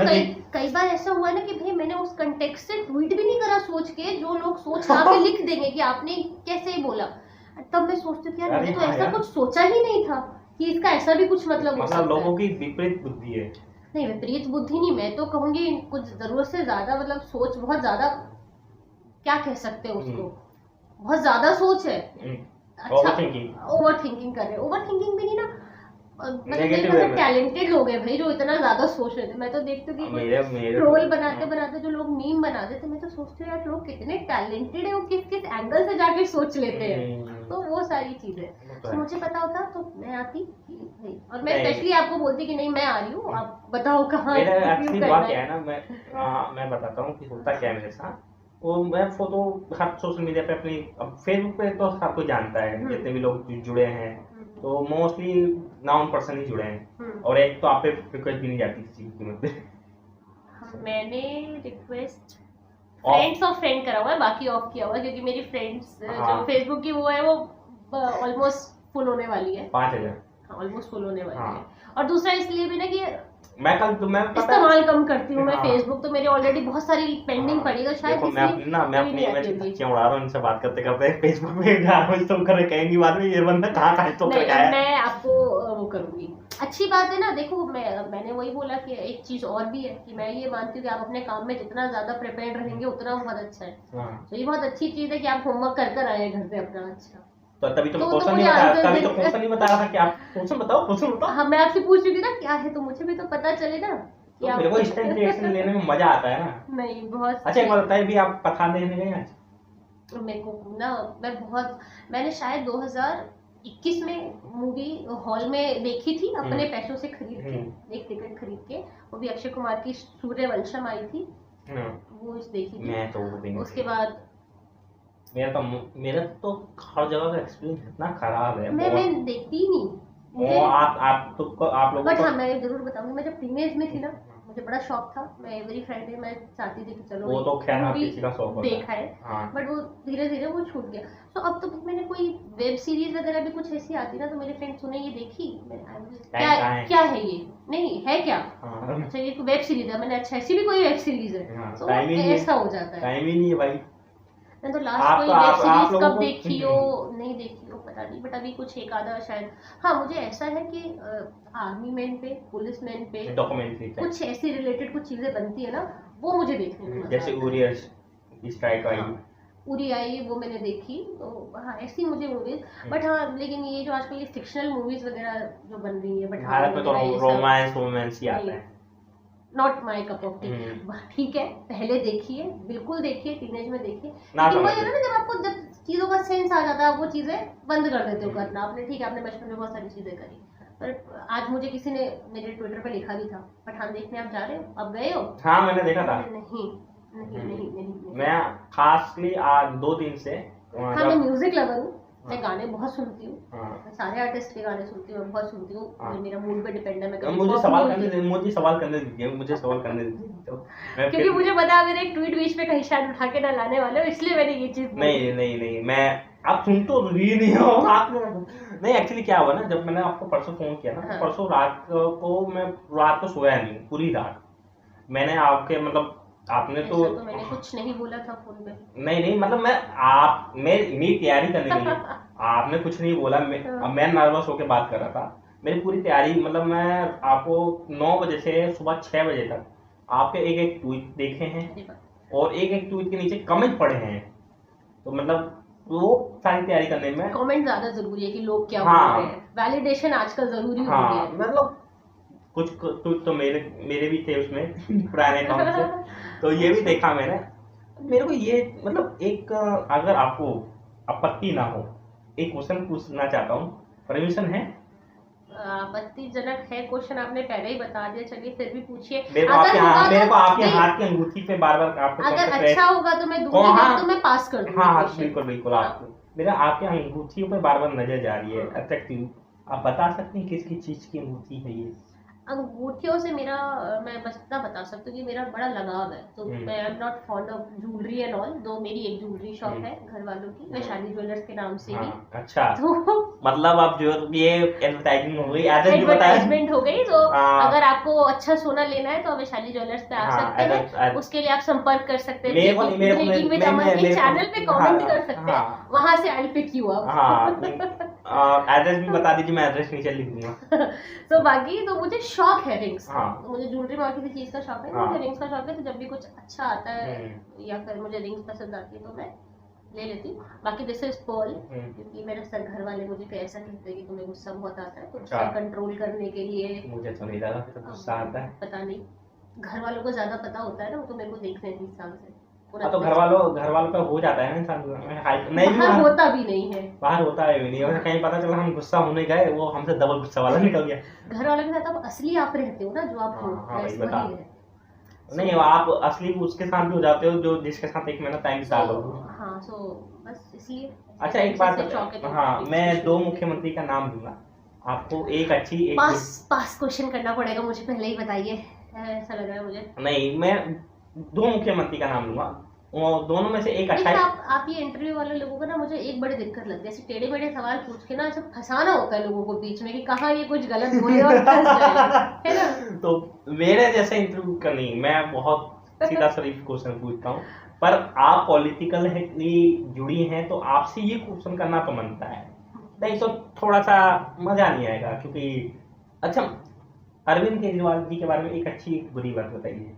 कई बार ऐसा हुआ ना कि भाई मैंने उस कंटेक्स्ट से ट्वीट भी नहीं करा सोच के, जो लोग सोच के लिख देंगे कि आपने कैसे बोला, तब मैं सोचती हूँ यार मैंने तो ऐसा कुछ सोचा ही नहीं था कि इसका ऐसा भी कुछ मतलब हो सकता है। लोगों की विपरीत बुद्धि है। नहीं, विपरीत बुद्धि नहीं, मैं तो कहूंगी कुछ जरूरत से ज्यादा, मतलब सोच बहुत ज्यादा, क्या कह सकते हैं उसको, बहुत ज्यादा सोच है। अच्छा, ओवर थिंकिंग कर रहे, ओवर थिंकिंग भी नहीं ना, मतलब टैलेंटेड लोग हैं भाई जो इतना ज्यादा सोच रहे थे। मैं तो देखती हूँ कि ट्रोल बनाते बनाते जो लोग मीम बनाते थे, मैं तो सोचती हूँ यार लोग कितने टैलेंटेड है, वो किस किस एंगल से जाके सोच लेते हैं। तो वो सारी चीजें तो मुझे पता होता तो मैं आती नहीं, और मैं स्पेशली आपको बोलती कि नहीं मैं आ रही हूँ, आप बताओ कहाँ बात क्या है ना, मैं बताता हूँ कि होता क्या है मेरे साथ। वो मैं फोटो हर सोशल मीडिया पे अपनी, अब फेसबुक पे तो हर कोई जानता है, जितने भी लोग जुड़े हैं तो मोस्टली नाउन पर्सन ही जुड़े हैं, और एक तो आप पे रिक्वेस्ट भी नहीं जाती किसी की मत पे। मैंने रिक्वेस्ट फ्रेंड्स ऑफ फ्रेंड करा हुआ है, बाकी ऑफ किया हुआ है, क्योंकि मेरी फ्रेंड्स जो फेसबुक की वो है वो ऑलमोस्ट फुल होने वाली है, 5000 ऑलमोस्ट फुल होने वाली है। और दूसरा इसलिए भी ना कि मैं इस्तेमाल कम करती हूँ मैं फेसबुक, तो मेरी ऑलरेडी बहुत सारी पेंडिंग पड़ी है शायद। मैं अपनी बच्चियां उड़ा रहा हूँ इनसे बात करते करते फेसबुक पे तो कर कहेंगी बाद में ये बंदा कहाँ तो नहीं, मैं आपको वो करूंगी। अच्छी बात है ना, देखो मैंने वही बोला कि एक चीज और भी है कि मैं ये मानती हूँ कि आप अपने काम में जितना ज्यादा प्रिपेयर रहेंगे उतना बहुत अच्छा है। तो ये बहुत अच्छी चीज है कि आप होमवर्क कर आए घर से अपना। अच्छा, तो तभी तो क्वेश्चन नहीं बताया, तभी तो क्वेश्चन नहीं बता रहा था कि आप क्वेश्चन बताओ। हाँ, मैं आपसे पूछ रही थी ना क्या है, तो मुझे भी तो पता चले ना कि मेरे को इस टाइम रिएक्शन लेने में मजा आता है ना। नहीं, बहुत अच्छा, एक बात बताइए भी, आप पठान देखने गए आज? मेरे को ना, मैंने शायद 2021 में मूवी हॉल में देखी थी, अपने पैसों से खरीद के, एक टिकट खरीद के, वो भी अक्षय कुमार की सूर्यवंशम आई थी, वो देखी थी। मैं तो उसके बाद मेरा तो हर जगह का एक्सपीरियंस इतना खराब है, मैं देखती ही नहीं। आप लोग, बट हाँ मैं जरूर बताऊंगी, मैं जब टीनेज में थी ना, मुझे बड़ा शौक था, मैं एवरी फ्राइडे मैं चाहती थी कि चलो वो तो खैर किसी का शौक देखा है। बट वो धीरे धीरे वो छूट गया। तो अब तो मैंने कोई वेब सीरीज वगैरह भी कुछ ऐसी आती ना, तो मेरे फ्रेंड सुने ये देखी, क्या है ये, नहीं है क्या, अच्छा ये वेब सीरीज है, मैंने अच्छा ऐसी भी कोई वेब सीरीज है, तो ऐसा हो जाता है। टाइम ही नहीं है भाई। मैं तो लास्ट कोई वेब सीरीज कब देखी हो नहीं देखी हो पता नहीं, बट अभी कुछ एक आधा शायद। हाँ, मुझे ऐसा है कि आर्मी मैन पे, पुलिस मैन पे डॉक्यूमेंट्री कुछ ऐसी रिलेटेड कुछ चीजें बनती है ना, वो मुझे देखने में जैसे उरी आई, वो मैंने देखी। तो हाँ, ऐसी मुझे मूवीज। बट हाँ, लेकिन ये जो आजकल ये फिक्शनल मूवीज वगैरह जो बन रही है, बट भारत में तो रोमांस ही आता है, not my cup of T. ठीक है, पहले देखिए, बिल्कुल देखिए, टीनेज में देखिए, लेकिन वही है ना, जब आपको जब चीजों का सेंस आ जाता है, वो चीजें बंद कर देते हो करना। आपने ठीक है, आपने बचपन में बहुत सारी चीजें करी, पर आज मुझे किसी ने मेरे ट्विटर पे लिखा भी था, पठान देखने आप जा रहे हो, अब गए हो? हाँ, मैंने देखा था। नहीं, मैं खासली आज 2 दिन से, हाँ, मैं म्यूजिक लवर हूँ, मैं गाने बहुत सुनती हूँ, मैं सारे आर्टिस्ट के गाने सुनती हूँ, बहुत सुनती हूँ, मेरा मूड पे डिपेंड है। मैं मुझे सवाल करने दीजिए, क्योंकि मुझे पता अगर एक ट्वीट बीच में कहीं शायद उठा के ना लाने वाले हो, इसलिए मैंने ये चीज नहीं, मैं आप सुन तो ही नहीं हो आप। नहीं, एक्चुअली क्या हुआ ना, जब मैंने आपको परसों फोन किया ना, परसों रात को मैं रात को सोया नहीं, पूरी रात मैंने आपके, मतलब आपने तो मैंने कुछ नहीं बोला था फोन में। नहीं, मतलब मेरी तैयारी करने के लिए आपने कुछ नहीं बोला, मैं नर्वस होकर बात कर रहा था। मेरी पूरी तैयारी, मतलब मैं आपको 9 बजे से सुबह 6 बजे तक आपके एक ट्वीट देखे हैं, और एक ट्वीट के नीचे कमेंट पढ़े हैं, तो मतलब वो सारी तैयारी करने में कमेंट ज्यादा जरूरी है कि लोग क्या बोल रहे हैं, वैलिडेशन आजकल जरूरी हो गया है। मतलब कुछ तो मेरे भी थे उसमें पुराने अकाउंट से, तो ये भी देखा मैंने। मेरे को ये, मतलब एक, अगर आपको आपत्ति ना हो, एक क्वेश्चन पूछना चाहता हूँ, परमिशन है? आपत्तिजनक है क्वेश्चन, आपने पहले ही बता दिया, चलिए फिर भी पूछिए। मेरे को अगर होगा मेरे को आपके नहीं, हाथ की अंगूठी पे बार-बार आपको अगर concentrate- अच्छा होगा तो मैं दूंगी, हाँ, नहीं तो मैं पास कर दूंगी हाँ क्वेश्चन। बिल्कुल बिल्कुल। हाँ। आप मेरा आपके अंगूठियों पे बार-बार नजर जा रही है, हाँ। अट्रैक्टिव। आप बता सकते हैं किसकी चीज की अंगूठी है ये? अंगूठियों से मेरा मैं बस इतना बता सकती हूँ कि मेरा बड़ा लगाव है, तो मैं I am not fond of jewellery and all, दो मेरी एक ज्वेलरी शॉप है घर वालों की, वैशाली ज्वेलर्स के नाम से ही। हाँ, अच्छा। तो मतलब आप जो ये एडवर्टाइजिंग हो गई, एड्रेस भी बताया। एडवर्टाइजमेंट हो गई, तो हाँ। अगर आपको अच्छा सोना लेना है तो आप वैशाली ज्वेलर्स पे आ हाँ, सकते हैं, उसके लिए आप संपर्क कर सकते हैं, मेरे को नहीं, मेरे को- ब्रेकिंग विद मैं- अमन मैं- के मेरे को- चैनल पे कमेंट हाँ, कर सकते हैं, हाँ। वहां से आई पिक यू अप। हाँ, एड्रेस भी बता दीजिए, मैं एड्रेस नीचे लिख दूंगा। तो बाकी तो मुझे शौक है रिंग्स का, हाँ। तो मुझे ज्वेलरी में किसी चीज का शौक है, हाँ। मुझे रिंग्स का शौक है, तो जब भी कुछ अच्छा आता है या फिर मुझे रिंग्स पसंद आती है तो मैं ले लेती हूँ। बाकी दिस इज पर्ल, क्योंकि मेरे सर घर वाले मुझे फिर ऐसा कहते हैं कि तुम्हें गुस्सा बहुत आता है, तो गुस्सा कंट्रोल करने के लिए। मुझे तो नहीं लगा फिर गुस्सा आता है। पता नहीं, घर वालों को ज्यादा पता होता है ना, वो तो मेरे को देख रहे हैं 30 साल से। तो घर वालों पे हो जाता है ना इंसान, नहीं बाहर होता भी नहीं है, बाहर होता है भी नहीं, और कहीं पता चला हम गुस्सा होने गए, वो हमसे डबल गुस्सा वाला निकल गया। घर वालों के साथ आप असली आप रहते हो ना, जो आप हो वैसे वही है। नहीं, आप असली उसके साथ भी हो जाते हो जो जिसके साथ एक महीना टाइम बिता लो। हाँ, सो बस इसलिए। अच्छा, एक बात, हाँ, मैं 2 मुख्यमंत्री का नाम दूंगा आपको, एक अच्छी एक पास क्वेश्चन करना पड़ेगा मुझे, पहले ही बताइए, ऐसा लग रहा है मुझे। नहीं, मैं 2 मुख्यमंत्री का नाम दूंगा, दोनों में से एक अच्छा है। आप ये इंटरव्यू वाले लोगों को ना, मुझे एक बड़ी दिक्कत लगती है, ऐसे टेढ़े मेढ़े सवाल पूछ के ना ऐसे फंसाना होता है लोगों को बीच में, कि कहाँ ये कुछ गलत बोले और फंस जाए, है ना। तो मेरे जैसे इंटरव्यू का नहीं, मैं बहुत सीधा शरीफ क्वेश्चन पूछता हूँ, पर आप पॉलिटिकल जुड़ी हैं तो आपसे ये क्वेश्चन करना तो बनता है, नहीं तो थोड़ा सा मजा नहीं आएगा। क्योंकि अच्छा, अरविंद केजरीवाल जी के बारे में एक अच्छी एक बुरी बात बताइए।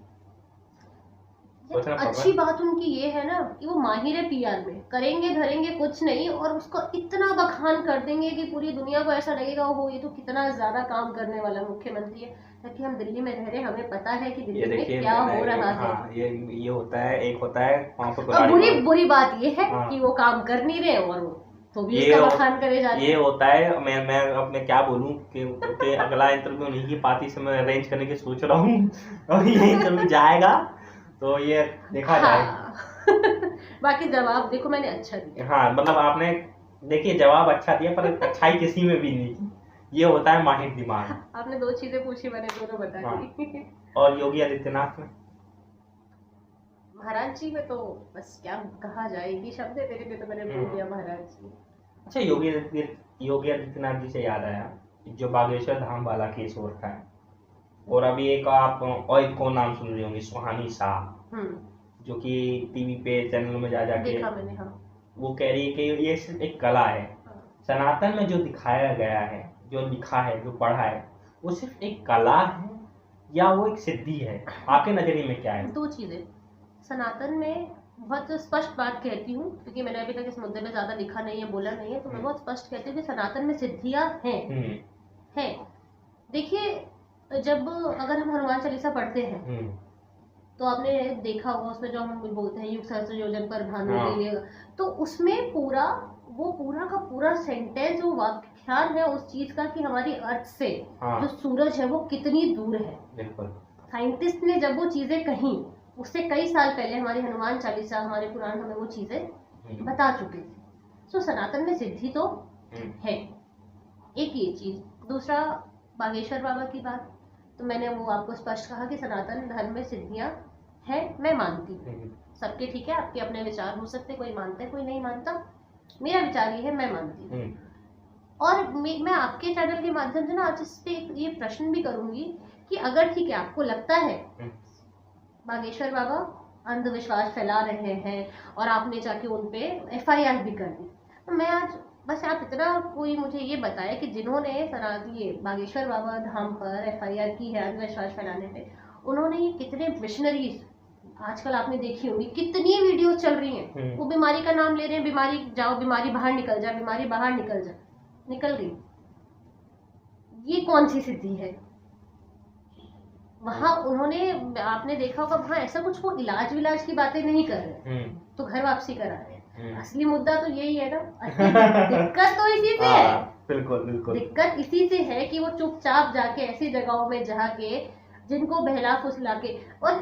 अच्छी बात उनकी ये है ना कि वो माहिर है पीआर में, करेंगे धरेंगे कुछ नहीं, और उसको इतना बखान कर देंगे कि पूरी दुनिया को ऐसा लगेगा वो ये तो कितना ज्यादा काम करने वाला मुख्यमंत्री है। ताकि हम दिल्ली में रह रहे, हमें पता है कि दिल्ली में क्या हो रहा है। ये होता है, एक होता है वहाँ पर बुरी बात ये है कि वो काम कर नहीं रहे, और वो तो भी उसका बखान करे जा रहे हैं। ये होता है। मैं अब मैं क्या बोलूं कि अगला इंटरव्यू नहीं की पार्टी से मैं अरेंज करने की सोच रहा हूँ, और ये इंटरव्यू जाएगा तो ये देखा जाएगा। बाकी जवाब देखो मैंने अच्छा दिया। हाँ, मतलब आपने देखिए जवाब अच्छा दिया, पर अच्छाई किसी में भी नहीं की। ये होता है माहिर दिमाग। आपने 2 चीजें पूछी, मैंने दोनों बता दी। और योगी आदित्यनाथ में, महाराज जी में तो बस क्या कहा जाए, ये शब्द है मेरे लिए, तो मैंने बोल दिया महाराज जी। अच्छा, योगी आदित्यनाथ जी से याद आया, जो बागेश्वर धाम वाला केस हो रखा है, और अभी एक आप और एक को नाम सुन रही होंगी, सुहानी शाह, जो कि टीवी पे चैनल में जा जाके देखा मैंने। हाँ, वो कह रही है कि ये सिर्फ एक कला है। सनातन में जो दिखाया गया है, जो लिखा है, जो पढ़ा है, वो सिर्फ एक कला है या वो एक सिद्धि है? आपके नजरिए में क्या है? 2 चीजें। सनातन में बहुत स्पष्ट बात कहती हूँ, क्योंकि मैंने अभी तक इस मुद्दे में ज्यादा लिखा नहीं है, बोला नहीं है, तो मैं बहुत स्पष्ट कहती हूँ कि सनातन में सिद्धियां हैं। देखिए, जब अगर हम हनुमान चालीसा पढ़ते हैं तो आपने देखा होगा उसमें जो हम बोलते हैं युग सहस्त्र योजन पर भानु लीजिएगा, तो उसमें पूरा का पूरा सेंटेंस, जो व्याख्यान है उस चीज का कि हमारी अर्थ से जो सूरज है वो कितनी दूर है। बिल्कुल। साइंटिस्ट ने जब वो चीजें कही, उससे कई साल पहले हमारी हनुमान चालीसा, हमारे पुराण हमें वो चीजें बता चुके थे। सो सनातन में सिद्धि तो है, एक ये चीज। दूसरा, बागेश्वर बाबा की बात, तो मैंने वो आपको स्पष्ट कहा कि सनातन धर्म में सिद्धियां हैं, मैं मानती हूँ। सबके ठीक है, आपके अपने विचार हो सकते, कोई मानता है कोई नहीं मानता, मेरा विचार ये है, मैं मानती हूँ। और मैं आपके चैनल के माध्यम से ना आज इस पे ये प्रश्न भी करूंगी कि अगर ठीक है आपको लगता है बागेश्वर बाबा अंधविश्वास फैला रहे हैं और आपने जाके उन पे FIR भी कर दी, तो मैं आज बस आप इतना कोई मुझे ये बताया कि जिन्होंने ये बागेश्वर बाबा धाम पर FIR की है अंधविश्वास फैलाने पे, उन्होंने ये कितने मिशनरीज, आजकल आपने देखी होगी कितनी वीडियो चल रही हैं, वो बीमारी का नाम ले रहे हैं, बीमारी जाओ, बीमारी बाहर निकल जा, बीमारी बाहर निकल जा, निकल गई। ये कौन सी सिद्धि है? वहां उन्होंने, आपने देखा होगा वहां ऐसा कुछ वो इलाज विलाज की बातें नहीं कर रहे, तो घर वापसी करा रहे हैं। असली मुद्दा तो यही है ना, दिक्कत तो इसी से है बिल्कुल बिल्कुल। दिक्कत इसी से है कि वो चुपचाप जाके ऐसी जगहों में जाके जिनको बहला फुसला के, और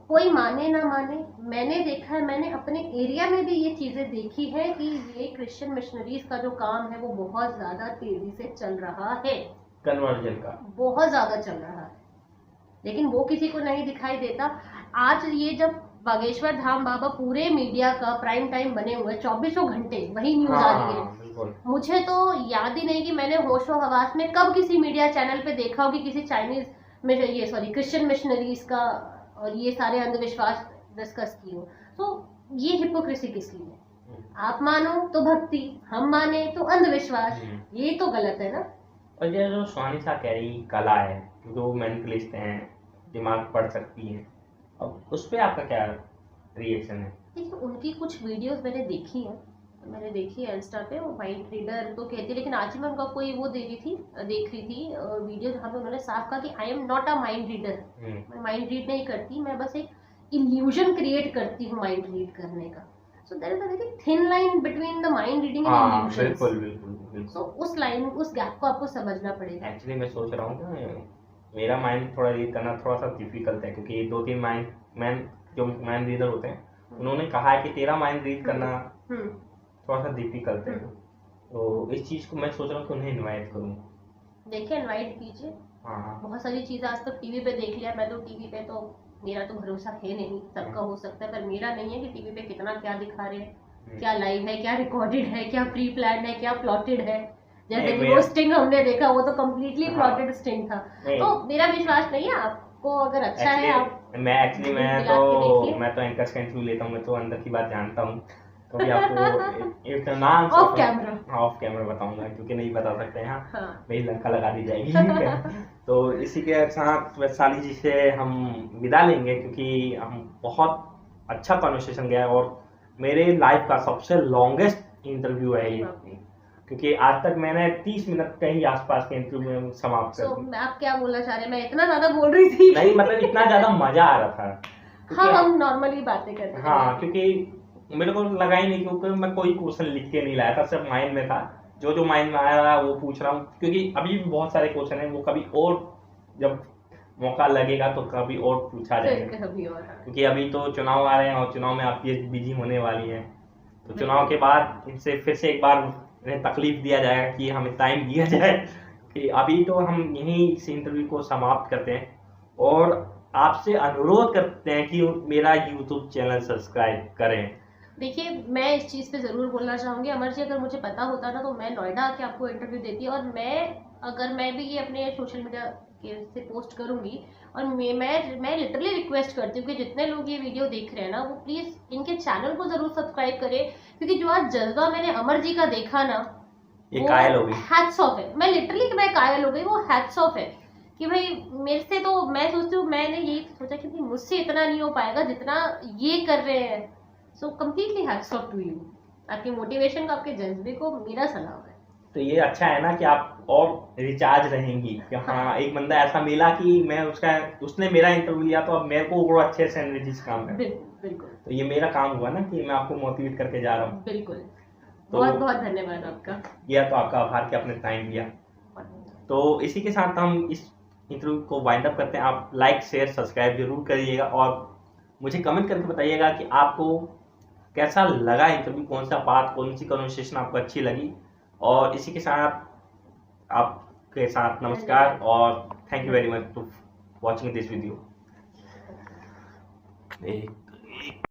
कोई माने ना माने, मैंने देखा है, मैंने अपने एरिया में भी ये चीजें देखी है कि ये क्रिश्चियन मिशनरीज का जो काम है वो बहुत ज्यादा तेजी से चल रहा है, कन्वर्जन का बहुत ज्यादा चल रहा है, लेकिन वो किसी को नहीं दिखाई देता। आज ये जब बागेश्वर धाम बाबा पूरे मीडिया का प्राइम टाइम बने हुए 24 घंटे वही न्यूज आ रही है, बिल्कुल। मुझे तो याद ही नहीं कि मैंने होशो हवास में कब किसी मीडिया चैनल पे देखा हो कि किसी चाइनीज में ये क्रिश्चियन मिशनरीज का और ये सारे अंधविश्वास डिस्कस किए हो। तो ये हिपोक्रेसी किस लिए? आप मानो तो भक्ति, हम माने तो अंधविश्वास, ये तो गलत है ना। और ये जो स्वानिशा कह रही कला है, जो मैनिपुलेशन है, दिमाग पढ़ सकती है, अब उस पर आपका क्या रिएक्शन है? देखिए, उनकी कुछ वीडियोस मैंने देखी है इंस्टा पे, वो माइंड रीडर तो कहती है, लेकिन आज ही मैं उनका कोई वो देख रही थी वीडियो जहाँ पे उन्होंने साफ कहा कि I am not a mind reader, मैं माइंड रीड नहीं करती, मैं बस एक इल्यूजन क्रिएट करती हूँ माइंड रीड करने का। So there is a very thin line between the mind reading and illusion. बिल्कुल बिल्कुल। सो उस लाइन, उस गैप को आपको समझना पड़ेगा। एक्चुअली मैं सोच रहा हूँ कि मेरा माइंड थोड़ा रीड करना थोड़ा सा डिफिकल्ट है, क्योंकि 2-3 माइंड रीडर होते हैं, उन्होंने कहा है कि तेरा माइंड रीड करना थोड़ा सा डिफिकल्ट है। तो इस चीज को मैं सोच रहा हूँ कि उन्हें इनवाइट करूँ। देखिए, इनवाइट कीजिए। बहुत सारी चीजें आज तक टीवी पे देख लिया, मैं तो टीवी पे तो मेरा तो भरोसा है नहीं, सबका हो सकता है, पर मेरा नहीं है कि टीवी पे कितना क्या दिखा रहे हैं, क्या लाइव है, क्या रिकॉर्डेड है, क्या प्री प्लान है, क्या प्लॉटेड है। जैसे कि वो स्टिंग हमने देखा, वो तो कम्प्लीटली प्लॉटेड स्टिंग था। तो मेरा विश्वास नहीं है, आपको अगर अच्छा है आप मैं तो एंकर का इंटरव्यू लेता हूँ, मैं तो अंदर की बात जानता हूँ, तो भी आपको एक नाम ऑफ कैमरा बताऊंगा, क्योंकि नहीं बता सकते हैं। हाँ, मेरी लंका लगा दी जाएगी। तो इसी के साथ वैशाली जी से हम विदा लेंगे, क्योंकि हम बहुत अच्छा कॉन्वर्सेशन गया और मेरे लाइफ का सबसे लॉन्गेस्ट इंटरव्यू है ये, क्योंकि आज तक मैंने 30 मिनट के ही आसपास के इंटरव्यू में समाप्त कर दिया। आप क्या बोलना चाह रहे हैं? मैं इतना ज्यादा बोल रही थी? नहीं, मतलब इतना ज्यादा मजा आ रहा था। हाँ, हम नॉर्मली बातें करते हैं। हाँ, क्योंकि मेरे को लगा ही नहीं, क्योंकि मैं कोई क्वेश्चन लिख के नहीं लाया था, सिर्फ माइंड में था, जो माइंड में आया वो पूछ रहा हूँ, क्योंकि अभी भी बहुत सारे क्वेश्चन हैं, वो कभी और जब मौका लगेगा तो कभी और पूछा जाएगा, क्योंकि अभी तो चुनाव आ रहे हैं और चुनाव में आप ये बिजी होने वाली है, तो चुनाव के बाद इनसे फिर से एक बार तकलीफ दिया जाएगा कि हमें टाइम दिया जाए। कि अभी तो हम यहीं इस इंटरव्यू को समाप्त करते हैं और आपसे अनुरोध करते हैं कि मेरा यूट्यूब चैनल सब्सक्राइब करें। देखिए, मैं इस चीज़ पे ज़रूर बोलना चाहूँगी, अमर जी, अगर मुझे पता होता ना तो मैं नोएडा आके आपको इंटरव्यू देती, और मैं भी ये अपने सोशल मीडिया से पोस्ट करूँगी, और मैं लिटरली रिक्वेस्ट करती हूँ कि जितने लोग ये वीडियो देख रहे हैं ना, वो प्लीज़ इनके चैनल को ज़रूर सब्सक्राइब करें, क्योंकि जो आज जज्बा मैंने अमर जी का देखा ना, ये कायल हो गई, हैट्स ऑफ है। मैं लिटरली कायल हो गई, वो हैट्स ऑफ है कि भाई मेरे से तो, मैं सोचती हूँ, मैंने यही सोचा कि मुझसे इतना नहीं हो पाएगा जितना ये कर रहे हैं। So completely hats off to you. आपके मोटिवेशन को, आपके जज्बे को मेरा सलाम है। तो ये अच्छा है ना कि आप और रिचार्ज रहेंगी कि हाँ, एक बंदा ऐसा मिला कि मैं उसने मेरा इंटरव्यू लिया, तो अब मेरे को और अच्छे से एनर्जी से काम करना। बिल्कुल। तो ये मेरा काम हुआ ना कि मैं आपको मोटिवेट करके जा रहा हूँ। बिल्कुल। बहुत बहुत धन्यवाद आपका। यह तो आपका आभार कि आपने टाइम दिया। तो इसी के साथ हम इस इंटरव्यू को वाइंड अप करते हैं। आप लाइक, शेयर, सब्सक्राइब जरूर करिएगा और मुझे कमेंट करके बताइएगा कि आपको कैसा लगा इंटरव्यू, कौन सा बात, कौन सी कन्वर्सेशन आपको अच्छी लगी। और इसी के साथ आपके साथ नमस्कार और thank you very much for watching this video.